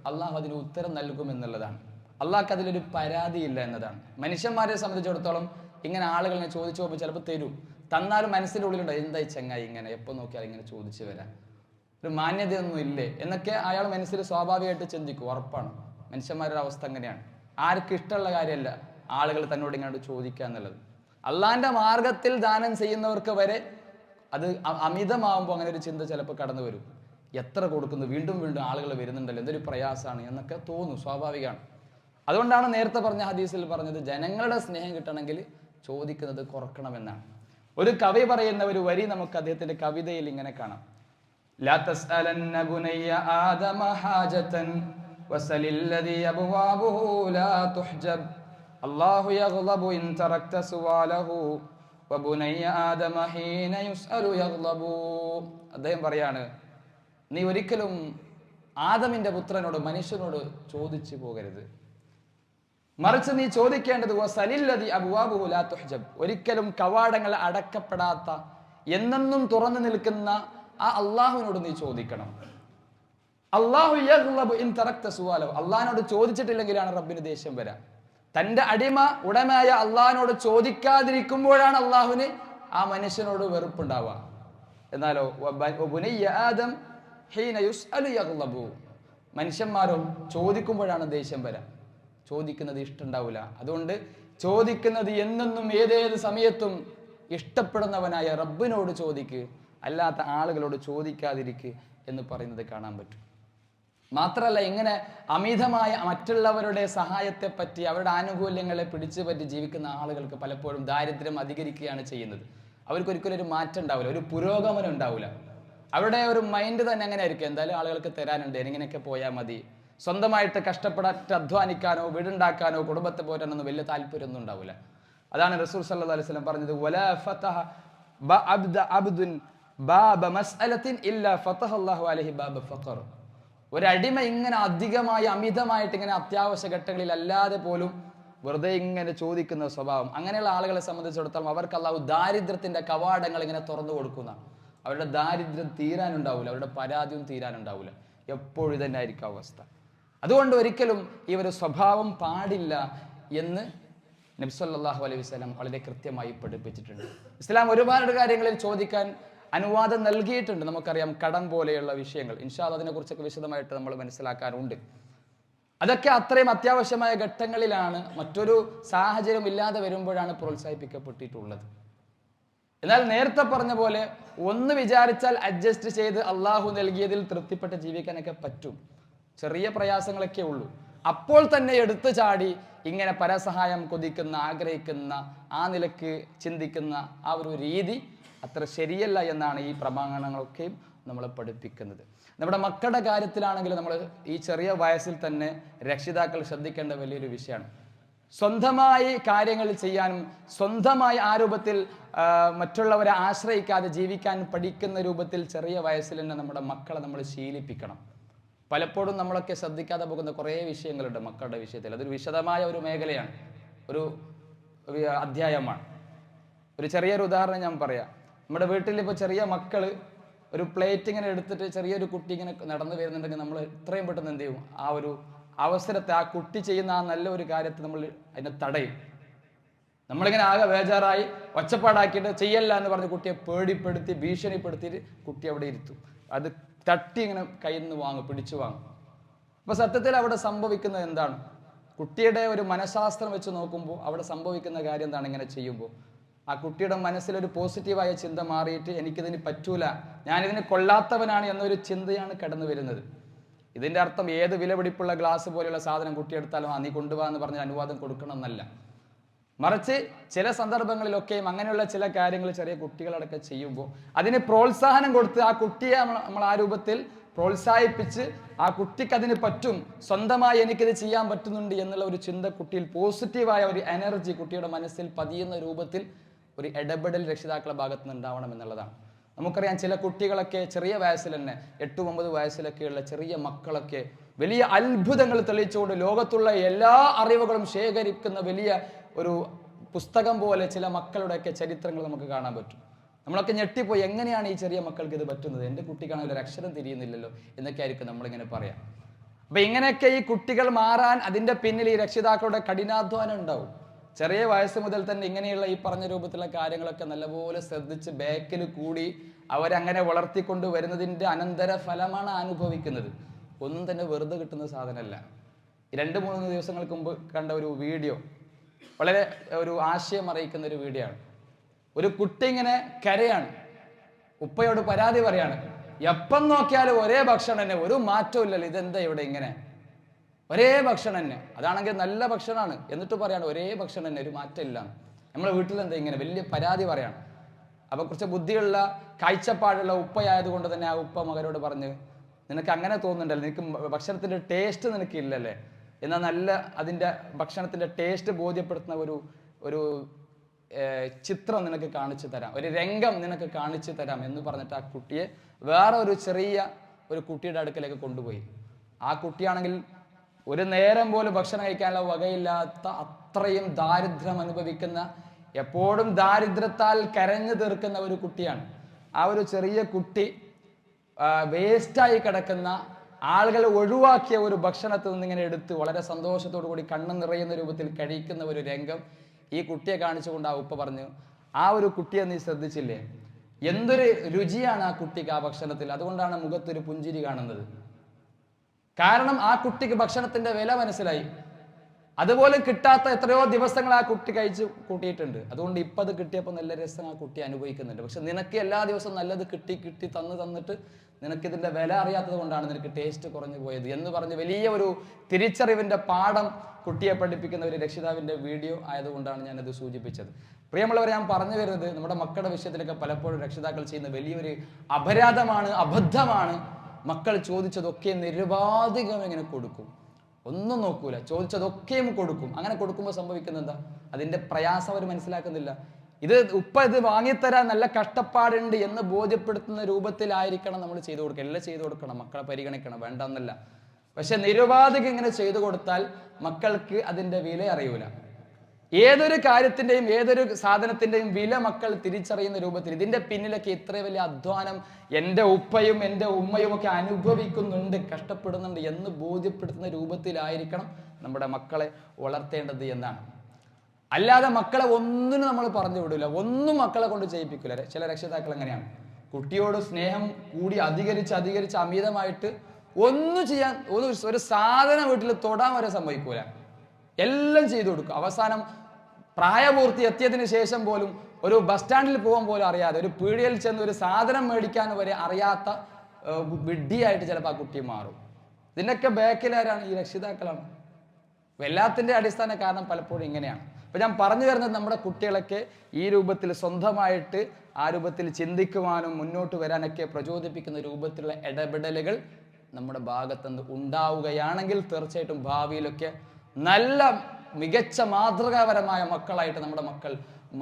അള്ളാഹു അതിന് ഉത്തരം നൽകുമെന്നുള്ളതാണ്. അള്ളാഹ്ക്ക് അതിലൊരു പരാതിയില്ല എന്നതാണ്. മനുഷ്യന്മാരെ സംബന്ധിച്ചിടത്തോളം ഇങ്ങനെ ആളുകളെ ചോദിച്ചു പോകുമ്പോൾ ചിലപ്പോൾ തരും, തന്നാലും മനസ്സിൻ്റെ ഉള്ളിലുണ്ട്, എന്തായി ചങ്ങായി ഇങ്ങനെ എപ്പോൾ നോക്കിയാൽ ഇങ്ങനെ ചോദിച്ചു വരാൻ, ഒരു മാന്യതയൊന്നും ഇല്ലേ എന്നൊക്കെ അയാൾ മനസ്സിൽ സ്വാഭാവികമായിട്ട് ചിന്തിക്കും. ഉറപ്പാണ്, മനുഷ്യന്മാരുടെ അവസ്ഥ അങ്ങനെയാണ്. ആർക്കും ഇഷ്ടമുള്ള കാര്യമല്ല ആളുകൾ തന്നോട് ഇങ്ങോട്ട് ചോദിക്കുക എന്നുള്ളത്. അള്ളാഹിന്റെ മാർഗത്തിൽ ദാനം ചെയ്യുന്നവർക്ക് വരെ അത് അമിതമാകുമ്പോൾ അങ്ങനെ ഒരു ചിന്ത ചിലപ്പോൾ കടന്നു വരും. എത്ര കൊടുക്കുന്നു, വീണ്ടും വീണ്ടും ആളുകൾ വരുന്നുണ്ടല്ലോ, എന്തൊരു പ്രയാസമാണ് എന്നൊക്കെ തോന്നും, സ്വാഭാവികമാണ്. അതുകൊണ്ടാണ് നേരത്തെ പറഞ്ഞ ഹദീസിൽ പറഞ്ഞത്, ജനങ്ങളുടെ സ്നേഹം കിട്ടണമെങ്കിൽ ചോദിക്കുന്നത് കുറക്കണമെന്നാണ്. ഒരു കവി പറയുന്ന ഒരു വരി നമുക്ക് അദ്ദേഹത്തിന്റെ കവിതയിൽ ഇങ്ങനെ കാണാം. ലാ തസ്അലന്ന ബുനയ്യ ആദമ ഹാജതൻ വസലില്ലദി അബ്വാബുഹു ലാ തുഹ്ജബ് അല്ലാഹു യഗ്ളബു ഇൻ തറക്ത സുവാലഹു വബുനയ്യ ആദമ ഹീന യുസ്അലു യഗ്ളബു. അദ്ദേഹം പറയാണ്, നീ ഒരിക്കലും ആദമിന്റെ പുത്രനോട്, മനുഷ്യനോട് ചോദിച്ചു പോകരുത്. മറിച്ച് നീ ചോദിക്കേണ്ടത് വസലില്ലദി അബ്വാബുഹു ലാ തുഹ്ജബ്, ഒരിക്കലും കവാടങ്ങൾ അടക്കപ്പെടാത്ത എന്നെന്നും തുറന്നു നിൽക്കുന്ന ആ അള്ളാഹുവിനോട് നീ ചോദിക്കണം. അള്ളാഹു യഗ്ളബു ഇൻ തറക്ത സുആലഹു, അള്ളാഹിനോട് ചോദിച്ചിട്ടില്ലെങ്കിലാണ് റബ്ബിന് ദേഷ്യം വരാം. തന്റെ അടിമ ഉടമയായ അള്ളാഹിനോട് ചോദിക്കാതിരിക്കുമ്പോഴാണ് അള്ളാഹുവിന് ആ മനുഷ്യനോട് വെറുപ്പുണ്ടാവുക. എന്നാലോ വബുനയ്യ ആദം ഹീന യുസ്അലു യഗ്ളബു, മനുഷ്യന്മാരോ ചോദിക്കുമ്പോഴാണ് ദേഷ്യം വരാം, ചോദിക്കുന്നത് ഇഷ്ടമുണ്ടാവില്ല. അതുകൊണ്ട് ചോദിക്കുന്നത് എന്നെന്നും ഏതേത് സമയത്തും ഇഷ്ടപ്പെടുന്നവനായ റബ്ബിനോട് ചോദിക്ക്, അല്ലാത്ത ആളുകളോട് ചോദിക്കാതിരിക്ക് എന്ന് പറയുന്നത് കാണാൻ പറ്റും. മാത്രമല്ല, ഇങ്ങനെ അമിതമായ മറ്റുള്ളവരുടെ സഹായത്തെ പറ്റി, അവരുടെ ആനുകൂല്യങ്ങളെ പിടിച്ചു പറ്റി ജീവിക്കുന്ന ആളുകൾക്ക് പലപ്പോഴും ദാരിദ്ര്യം അധികരിക്കുകയാണ് ചെയ്യുന്നത്. അവർക്കൊരിക്കലും ഒരു മാറ്റം ഉണ്ടാവില്ല, ഒരു പുരോഗമനം ഉണ്ടാവില്ല. അവരുടെ ഒരു മൈൻഡ് തന്നെ അങ്ങനെ ആയിരിക്കും, എന്തായാലും ആളുകൾക്ക് തരാനുണ്ട്, ഇങ്ങനെയൊക്കെ പോയാൽ മതി. സ്വന്തമായിട്ട് കഷ്ടപ്പെടാറ്റ് അധ്വാനിക്കാനോ വീടുണ്ടാക്കാനോ കുടുംബത്തെ പോറ്റാനൊന്നും വലിയ താല്പര്യമൊന്നും ഉണ്ടാവില്ല. അതാണ് റസൂൽ സല്ലല്ലാഹു അലൈഹി വസല്ലം പറഞ്ഞത്, വലാ ഫതഹ അബ്ദുൻ ബാബ മസ്അലത്തിൻ ഇല്ലാ ഫതഹ അല്ലാഹു അലൈഹി ബാബ ഫഖർ. ഒരടിമ ഇങ്ങനെ അധികമായി അമിതമായിട്ട് ഇങ്ങനെ അത്യാവശ്യ ഘട്ടങ്ങളിൽ അല്ലാതെ പോലും വെറുതെ ഇങ്ങനെ ചോദിക്കുന്ന സ്വഭാവം, അങ്ങനെയുള്ള ആളുകളെ സംബന്ധിച്ചിടത്തോളം അവർക്ക് അല്ലാഹു ദാരിദ്ര്യത്തിന്റെ കവാടങ്ങൾ ഇങ്ങനെ തുറന്നു കൊടുക്കുന്ന, അവരുടെ ദാരിദ്ര്യം തീരാനുണ്ടാവില്ല, അവരുടെ പരാതിയും തീരാനുണ്ടാവില്ല, എപ്പോഴും തന്നെ ആയിരിക്കും അവസ്ഥ. അതുകൊണ്ട് ഒരിക്കലും ഈ ഒരു സ്വഭാവം പാടില്ല എന്ന് നബി സല്ലല്ലാഹു അലൈഹി വസല്ലം വളരെ കൃത്യമായി പഠിപ്പിച്ചിട്ടുണ്ട്. ഇസ്ലാം ഒരുപാട് കാര്യങ്ങളിൽ ചോദിക്കാൻ അനുവാദം നൽകിയിട്ടുണ്ട്. നമുക്കറിയാം, കടം പോലെയുള്ള വിഷയങ്ങൾ, ഇൻഷാ അല്ലാഹ് അതിനെക്കുറിച്ചൊക്കെ വിശദമായിട്ട് നമ്മൾ മനസ്സിലാക്കാറുണ്ട്. അതൊക്കെ അത്രയും അത്യാവശ്യമായ ഘട്ടങ്ങളിലാണ്, മറ്റൊരു സാഹചര്യം ഇല്ലാതെ വരുമ്പോഴാണ് പ്രോത്സാഹിപ്പിക്കപ്പെട്ടിട്ടുള്ളത്. എന്നാൽ നേരത്തെ പറഞ്ഞ പോലെ ഒന്ന് വിചാരിച്ചാൽ അഡ്ജസ്റ്റ് ചെയ്ത് അള്ളാഹു നൽകിയതിൽ തൃപ്തിപ്പെട്ട് ജീവിക്കാനൊക്കെ പറ്റും. ചെറിയ പ്രയാസങ്ങളൊക്കെ ഉള്ളൂ. അപ്പോൾ തന്നെ എടുത്തു ചാടി ഇങ്ങനെ പരസഹായം കൊതിക്കുന്ന, ആഗ്രഹിക്കുന്ന, ആ നിലക്ക് ചിന്തിക്കുന്ന ആ ഒരു രീതി അത്ര ശരിയല്ല എന്നാണ് ഈ പ്രമാണങ്ങളൊക്കെയും നമ്മളെ പഠിപ്പിക്കുന്നത്. നമ്മുടെ മക്കളുടെ കാര്യത്തിലാണെങ്കിൽ നമ്മൾ ഈ ചെറിയ വയസ്സിൽ തന്നെ രക്ഷിതാക്കൾ ശ്രദ്ധിക്കേണ്ട വലിയൊരു വിഷയമാണ്. സ്വന്തമായി കാര്യങ്ങൾ ചെയ്യാനും സ്വന്തമായി ആ രൂപത്തിൽ മറ്റുള്ളവരെ ആശ്രയിക്കാതെ ജീവിക്കാൻ പഠിക്കുന്ന രൂപത്തിൽ ചെറിയ വയസ്സിൽ തന്നെ നമ്മുടെ മക്കളെ നമ്മൾ ശീലിപ്പിക്കണം. പലപ്പോഴും നമ്മളൊക്കെ ശ്രദ്ധിക്കാതെ പോകുന്ന കുറേ വിഷയങ്ങളുണ്ട് മക്കളുടെ വിഷയത്തിൽ. അതൊരു വിശദമായ ഒരു മേഖലയാണ്, ഒരു അധ്യായമാണ്. ഒരു ചെറിയൊരു ഉദാഹരണം ഞാൻ പറയാം. നമ്മുടെ വീട്ടിൽ ഇപ്പോൾ ചെറിയ മക്കള് ഒരു പ്ലേറ്റ് ഇങ്ങനെ എടുത്തിട്ട് ചെറിയൊരു കുട്ടി ഇങ്ങനെ നടന്നു വരുന്നുണ്ടെങ്കിൽ നമ്മൾ എത്രയും പെട്ടെന്ന് എന്ത് ചെയ്യും, ആ ഒരു അവസരത്തെ, ആ കുട്ടി ചെയ്യുന്ന ആ നല്ല ഒരു കാര്യത്തെ നമ്മൾ അതിനെ തടയും. നമ്മളിങ്ങനെ ആകെ ബേജാറായി ഒച്ചപ്പാടാക്കിയിട്ട് ചെയ്യല്ല എന്ന് പറഞ്ഞ് കുട്ടിയെ പേടിപ്പെടുത്തി ഭീഷണിപ്പെടുത്തിയിട്ട് കുട്ടി അവിടെ ഇരുത്തും. അത് തട്ടി ഇങ്ങനെ കയ്യിൽ നിന്ന് വാങ്ങും, പിടിച്ചു വാങ്ങും. അപ്പൊ സത്യത്തിൽ അവിടെ സംഭവിക്കുന്നത് എന്താണ്? കുട്ടിയുടെ ഒരു മനഃശാസ്ത്രം വെച്ച് നോക്കുമ്പോൾ അവിടെ സംഭവിക്കുന്ന കാര്യം എന്താണ്? ഇങ്ങനെ ചെയ്യുമ്പോൾ ആ കുട്ടിയുടെ മനസ്സിലൊരു പോസിറ്റീവായ ചിന്ത മാറിയിട്ട് എനിക്കിതിന് പറ്റൂല, ഞാനിതിന് കൊള്ളാത്തവനാണ് എന്നൊരു ചിന്തയാണ് കടന്നു വരുന്നത്. ഇതിന്റെ അർത്ഥം ഏത് വിലപിടിപ്പുള്ള ഗ്ലാസ് പോലെയുള്ള സാധനം കുട്ടിയെടുത്താലും നീ കൊണ്ടുപോകാന്ന് പറഞ്ഞ അനുവാദം കൊടുക്കണം എന്നല്ല. മറിച്ച് ചില സന്ദർഭങ്ങളിലൊക്കെയും അങ്ങനെയുള്ള ചില കാര്യങ്ങൾ ചെറിയ കുട്ടികളടക്കം ചെയ്യുമ്പോൾ അതിന് പ്രോത്സാഹനം കൊടുത്ത് ആ കുട്ടിയെ നമ്മൾ ആ രൂപത്തിൽ പ്രോത്സാഹിപ്പിച്ച് ആ കുട്ടിക്ക് അതിന് പറ്റും, സ്വന്തമായി എനിക്കിത് ചെയ്യാൻ പറ്റുന്നുണ്ട് എന്നുള്ള ഒരു ചിന്ത കുട്ടിയിൽ, പോസിറ്റീവായ ഒരു എനർജി കുട്ടിയുടെ മനസ്സിൽ പതിയുന്ന രൂപത്തിൽ ഒരു ഇടപെടൽ രക്ഷിതാക്കളുടെ ഭാഗത്ത് നിന്ന് ഉണ്ടാവണം എന്നുള്ളതാണ്. നമുക്കറിയാം, ചില കുട്ടികളൊക്കെ ചെറിയ വയസ്സിൽ തന്നെ 8-9 വയസ്സിലൊക്കെയുള്ള ചെറിയ മക്കളൊക്കെ വലിയ അത്ഭുതങ്ങൾ തെളിയിച്ചുകൊണ്ട് ലോകത്തുള്ള എല്ലാ അറിവുകളും ശേഖരിക്കുന്ന വലിയ ഒരു പുസ്തകം പോലെ ചില മക്കളുടെയൊക്കെ ചരിത്രങ്ങൾ നമുക്ക് കാണാൻ പറ്റും. നമ്മളൊക്കെ ഞെട്ടിപ്പോയി, എങ്ങനെയാണ് ഈ ചെറിയ മക്കൾക്ക് ഇത് പറ്റുന്നത്? എൻ്റെ കുട്ടിക്കാണെങ്കിൽ ഒരു അക്ഷരം തിരിയുന്നില്ലല്ലോ എന്നൊക്കെ ആയിരിക്കും നമ്മളിങ്ങനെ പറയാം. അപ്പൊ ഇങ്ങനെയൊക്കെ ഈ കുട്ടികൾ മാറാൻ അതിൻ്റെ പിന്നിൽ ഈ രക്ഷിതാക്കളുടെ കഠിനാധ്വാനം ഉണ്ടാവും. ചെറിയ വയസ്സ് മുതൽ തന്നെ ഇങ്ങനെയുള്ള ഈ പറഞ്ഞ രൂപത്തിലുള്ള കാര്യങ്ങളൊക്കെ നല്ലപോലെ ശ്രദ്ധിച്ച് ബാക്കിൽ കൂടി അവരങ്ങനെ വളർത്തിക്കൊണ്ട് വരുന്നതിൻ്റെ അനന്തര ഫലമാണ് അനുഭവിക്കുന്നത്. ഒന്നും തന്നെ വെറുതെ കിട്ടുന്ന സാധനമല്ല. 2-3 ദിവസങ്ങൾക്ക് മുമ്പ് കണ്ട ഒരു വീഡിയോ വളരെ ഒരു ആശയം അറിയിക്കുന്ന ഒരു വീഡിയോ ആണ്. ഒരു കുട്ടി ഇങ്ങനെ കരയാണ്, ഉപ്പയോട് പരാതി പറയാണ്, എപ്പം നോക്കിയാലും ഒരേ ഭക്ഷണം തന്നെ, ഒരു മാറ്റവും ഇല്ലല്ലോ, ഇതെന്താ ഇവിടെ ഇങ്ങനെ ഒരേ ഭക്ഷണം തന്നെ, അതാണെങ്കിൽ നല്ല ഭക്ഷണമാണ്, എന്നിട്ട് പറയാണ് ഒരേ ഭക്ഷണം തന്നെ, ഒരു മാറ്റം ഇല്ല. നമ്മളെ വീട്ടിലെന്താ ഇങ്ങനെ വലിയ പരാതി പറയാണ്. അപ്പൊ കുറച്ച് ബുദ്ധിയുള്ള കാഴ്ചപ്പാടുള്ള ഉപ്പയായതുകൊണ്ട് തന്നെ ആ ഉപ്പ മകനോട് പറഞ്ഞ്, നിനക്ക് അങ്ങനെ തോന്നുന്നുണ്ടല്ലോ, നിനക്ക് ഭക്ഷണത്തിന്റെ ടേസ്റ്റ് നിനക്ക് ഇല്ലല്ലേ, എന്നാൽ നല്ല അതിൻ്റെ ഭക്ഷണത്തിന്റെ ടേസ്റ്റ് ബോധ്യപ്പെടുത്തുന്ന ഒരു ചിത്രം നിനക്ക് കാണിച്ചു തരാം, ഒരു രംഗം നിനക്ക് കാണിച്ചു തരാം എന്ന് പറഞ്ഞിട്ട് ആ കുട്ടിയെ വേറെ ഒരു ചെറിയ ഒരു കുട്ടിയുടെ അടുക്കലേക്ക് കൊണ്ടുപോയി. ആ കുട്ടിയാണെങ്കിൽ ഒരു നേരം പോലും ഭക്ഷണം കഴിക്കാനുള്ള വകയില്ലാത്ത അത്രയും ദാരിദ്ര്യം അനുഭവിക്കുന്ന, എപ്പോഴും ദാരിദ്ര്യത്താൽ കരഞ്ഞു തീർക്കുന്ന ഒരു കുട്ടിയാണ്. ആ ഒരു ചെറിയ കുട്ടി വേസ്റ്റായി കിടക്കുന്ന, ആളുകൾ ഒഴിവാക്കിയ ഒരു ഭക്ഷണത്തിൽ നിന്ന് ഇങ്ങനെ എടുത്ത് വളരെ സന്തോഷത്തോടു കൂടി കണ്ണ് നിറയുന്ന രൂപത്തിൽ കഴിക്കുന്ന ഒരു രംഗം ഈ കുട്ടിയെ കാണിച്ചുകൊണ്ട് ആ ഉപ്പ പറഞ്ഞു, ആ ഒരു കുട്ടിയെ നീ ശ്രദ്ധിച്ചില്ലേ, എന്തൊരു രുചിയാണ് ആ കുട്ടിക്ക് ആ ഭക്ഷണത്തിൽ, അതുകൊണ്ടാണ് മുഖത്തൊരു പുഞ്ചിരി കാണുന്നത്. കാരണം ആ കുട്ടിക്ക് ഭക്ഷണത്തിന്റെ വില മനസ്സിലായി. അതുപോലെ കിട്ടാത്ത എത്രയോ ദിവസങ്ങൾ ആ കുട്ടി കഴിച്ച് കൂട്ടിയിട്ടുണ്ട്. അതുകൊണ്ട് ഇപ്പം അത് കിട്ടിയപ്പോൾ നല്ല രസം ആ കുട്ടി അനുഭവിക്കുന്നുണ്ട്. പക്ഷെ നിനക്ക് എല്ലാ ദിവസവും നല്ലത് കിട്ടി തന്നിട്ട് നിനക്കിതിന്റെ വില അറിയാത്തത് കൊണ്ടാണ് നിനക്ക് ടേസ്റ്റ് കുറഞ്ഞു പോയത് എന്ന് പറഞ്ഞ് വലിയ ഒരു തിരിച്ചറിവിന്റെ പാഠം കുട്ടിയെ പഠിപ്പിക്കുന്ന ഒരു രക്ഷിതാവിന്റെ വീഡിയോ ആയതുകൊണ്ടാണ് ഞാനത് സൂചിപ്പിച്ചത്. പ്രിയമുള്ളവരെ, ഞാൻ പറഞ്ഞു വരുന്നത്, നമ്മുടെ മക്കളുടെ വിഷയത്തിലൊക്കെ പലപ്പോഴും രക്ഷിതാക്കൾ ചെയ്യുന്ന വലിയൊരു അപരാധമാണ്, അബദ്ധമാണ്. മക്കൾ ചോദിച്ചതൊക്കെ നിരുപാധികം എങ്ങനെ കൊടുക്കും, ഒന്നും നോക്കൂല, ചോദിച്ചതൊക്കെയും കൊടുക്കും. അങ്ങനെ കൊടുക്കുമ്പോൾ സംഭവിക്കുന്നത് എന്താ? അതിന്റെ പ്രയാസം അവർ മനസ്സിലാക്കുന്നില്ല. ഇത് വാങ്ങിത്തരാൻ നല്ല കഷ്ടപ്പാടുണ്ട് എന്ന് ബോധ്യപ്പെടുത്തുന്ന രൂപത്തിലായിരിക്കണം നമ്മൾ ചെയ്തു കൊടുക്കുക. എല്ലാം ചെയ്തു കൊടുക്കണം, മക്കളെ പരിഗണിക്കണം, വേണ്ടെന്നല്ല. പക്ഷെ നിരുപാധികം ഇങ്ങനെ ചെയ്തു കൊടുത്താൽ മക്കൾക്ക് അതിന്റെ വില അറിയൂല. ഏതൊരു കാര്യത്തിന്റെയും ഏതൊരു സാധനത്തിന്റെയും വില മക്കൾ തിരിച്ചറിയുന്ന രൂപത്തിൽ ഇതിന്റെ പിന്നിലൊക്കെ ഇത്ര വലിയ അധ്വാനം എൻ്റെ ഉപ്പയും എൻ്റെ ഉമ്മയും ഒക്കെ അനുഭവിക്കുന്നുണ്ട്, കഷ്ടപ്പെടുന്നുണ്ട് എന്ന് ബോധ്യപ്പെടുത്തുന്ന രൂപത്തിലായിരിക്കണം നമ്മുടെ മക്കളെ വളർത്തേണ്ടത് എന്നാണ്. അല്ലാതെ മക്കളെ ഒന്നിനും നമ്മൾ പറഞ്ഞു വിടില്ല, ഒന്നും മക്കളെ കൊണ്ട് ചെയ്യിപ്പിക്കില്ല. ചില രക്ഷിതാക്കൾ എങ്ങനെയാണ്, കുട്ടിയോട് സ്നേഹം കൂടി അധികരിച്ച് അമിതമായിട്ട് ഒന്നും ചെയ്യാൻ, ഒരു സാധനം വീട്ടിൽ തൊടാൻ വരെ സമ്മതിക്കൂല, എല്ലാം ചെയ്തു കൊടുക്കും. അവസാനം പ്രായപൂർത്തി എത്തിയതിനു ശേഷം പോലും ഒരു ബസ് സ്റ്റാൻഡിൽ പോകാൻ പോലും അറിയാതെ, ഒരു പീടികയിൽ ചെന്ന് ഒരു സാധനം മേടിക്കാൻ വരെ അറിയാത്ത വിഡ്ഢിയായിട്ട് ചിലപ്പോൾ ആ കുട്ടി മാറും. ഇതിനൊക്കെ ബാക്കിലാരാണ്? ഈ രക്ഷിതാക്കളാണ്. എല്ലാത്തിൻ്റെ അടിസ്ഥാന കാരണം പലപ്പോഴും ഇങ്ങനെയാണ്. അപ്പൊ ഞാൻ പറഞ്ഞു വരുന്നത്, നമ്മുടെ കുട്ടികളൊക്കെ ഈ രൂപത്തിൽ സ്വന്തമായിട്ട് ആ രൂപത്തിൽ ചിന്തിക്കുവാനും മുന്നോട്ട് വരാനൊക്കെ പ്രചോദിപ്പിക്കുന്ന രൂപത്തിലുള്ള ഇടപെടലുകൾ നമ്മുടെ ഭാഗത്തുനിന്ന് ഉണ്ടാവുകയാണെങ്കിൽ തീർച്ചയായിട്ടും ഭാവിയിലൊക്കെ നല്ല മികച്ച മാതൃകാപരമായ മക്കളായിട്ട് നമ്മുടെ മക്കൾ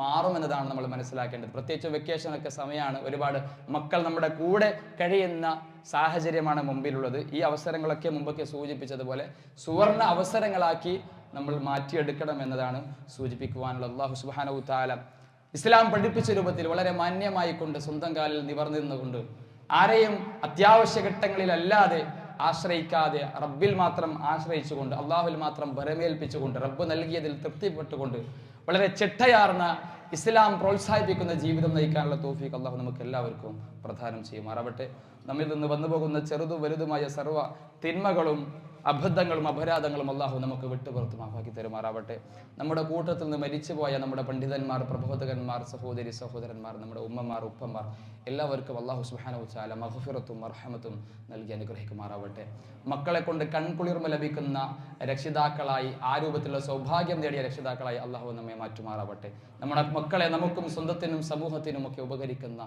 മാറുമെന്നതാണ് നമ്മൾ മനസ്സിലാക്കേണ്ടത്. പ്രത്യേകിച്ച് വെക്കേഷനൊക്കെ സമയമാണ്, ഒരുപാട് മക്കൾ നമ്മുടെ കൂടെ കഴിയുന്ന സാഹചര്യമാണ് മുമ്പിലുള്ളത്. ഈ അവസരങ്ങളൊക്കെ മുമ്പൊക്കെ സൂചിപ്പിച്ചതുപോലെ സുവർണ അവസരങ്ങളാക്കി നമ്മൾ മാറ്റിയെടുക്കണം എന്നതാണ് സൂചിപ്പിക്കുവാനുള്ള. അല്ലാഹു സുബ്ഹാനഹു തആല ഇസ്ലാം പഠിപ്പിച്ച രൂപത്തിൽ വളരെ മാന്യമായി കൊണ്ട് സ്വന്തം കാലിൽ നിവർന്നിരുന്നുകൊണ്ട് ആരെയും അത്യാവശ്യ ഘട്ടങ്ങളിലല്ലാതെ ആശ്രയിക്കാതെ റബ്ബിൽ മാത്രം ആശ്രയിച്ചുകൊണ്ട് അള്ളാഹുവിൽ മാത്രം ഭരമേൽപ്പിച്ചുകൊണ്ട് റബ്ബ് നൽകിയതിൽ തൃപ്തിപ്പെട്ടുകൊണ്ട് വളരെ ചിട്ടയാർന്ന ഇസ്ലാം പ്രോത്സാഹിപ്പിക്കുന്ന ജീവിതം നയിക്കാനുള്ള തൗഫീഖ് അള്ളാഹു നമുക്ക് എല്ലാവർക്കും പ്രദാനം ചെയ്യുമാറാവട്ടെ. നമ്മിൽ നിന്ന് വന്നു പോകുന്ന ചെറുതും വലുതുമായ സർവ്വ തിന്മകളും അബദ്ധങ്ങളും അപരാധങ്ങളും അള്ളാഹു നമുക്ക് വിട്ടുപുറത്ത് മാഫാക്കി തരുമാറാവട്ടെ. നമ്മുടെ കൂട്ടത്തിൽ നിന്ന് മരിച്ചുപോയ നമ്മുടെ പണ്ഡിതന്മാർ, പ്രബോധകന്മാർ, സഹോദരി സഹോദരന്മാർ, നമ്മുടെ ഉമ്മമാർ, ഉപ്പമാർ എല്ലാവർക്കും അള്ളാഹു സുബ്ഹാനഹു വ തആല മഗ്ഫിറത്തും മർഹമത്തും നൽകി അനുഗ്രഹിക്കുമാറാവട്ടെ. മക്കളെ കൊണ്ട് കൺകുളിർമ ലഭിക്കുന്ന രക്ഷിതാക്കളായി, ആ രൂപത്തിലുള്ള സൗഭാഗ്യം നേടിയ രക്ഷിതാക്കളായി അള്ളാഹു നമ്മെ മാറ്റുമാറാവട്ടെ. നമ്മുടെ മക്കളെ നമുക്കും സ്വന്തത്തിനും സമൂഹത്തിനും ഒക്കെ ഉപകരിക്കുന്ന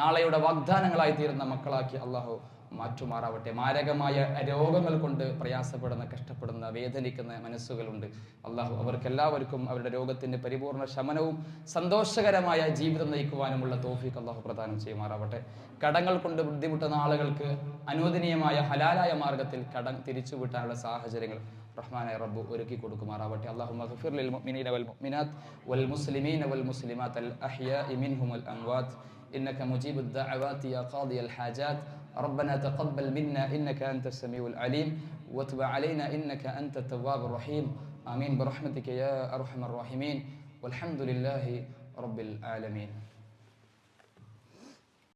നാളെയുടെ വാഗ്ദാനങ്ങളായി തീരുന്ന മക്കളാക്കി അള്ളാഹു മാറ്റുമാറാവട്ടെ. മാരകമായ രോഗങ്ങൾ കൊണ്ട് പ്രയാസപ്പെടുന്ന, കഷ്ടപ്പെടുന്ന, വേദനിക്കുന്ന മനസ്സുകളുണ്ട്. അള്ളാഹു അവർക്കെല്ലാവർക്കും അവരുടെ രോഗത്തിന്റെ പരിപൂർണ ശമനവും സന്തോഷകരമായ ജീവിതം നയിക്കുവാനുമുള്ള തൗഫീഖ് അള്ളാഹു പ്രദാനം ചെയ്യുമാറാവട്ടെ. കടങ്ങൾ കൊണ്ട് ബുദ്ധിമുട്ടുന്ന ആളുകൾക്ക് അനുവദനീയമായ ഹലാലായ മാർഗത്തിൽ കടം തിരിച്ചു വിട്ടാനുള്ള സാഹചര്യങ്ങൾ റഹ്മാനായ റബ്ബ് ഒരുക്കി കൊടുക്കുമാറാവട്ടെ. അല്ലാഹുമ്മ ഗ്ഫിർ ലിൽ മുഅ്മിനീന വൽ മുഅ്മിനാത്ത് വൽ മുസ്ലിമീന വൽ മുസ്ലിമാത്ത് അൽ അഹ്യാഇ മിൻഹും വൽ അംവാത്ത് ഇന്നക മുജീബുദ് ദഅവാതി യാ ഖാദിയൽ ഹാജാത്ത് ربنا تقبل منا إنك أنت السميع العليم وتب علينا إنك أنت التواب الرحيم آمين برحمتك يا أرحم الراحمين والحمد لله رب العالمين.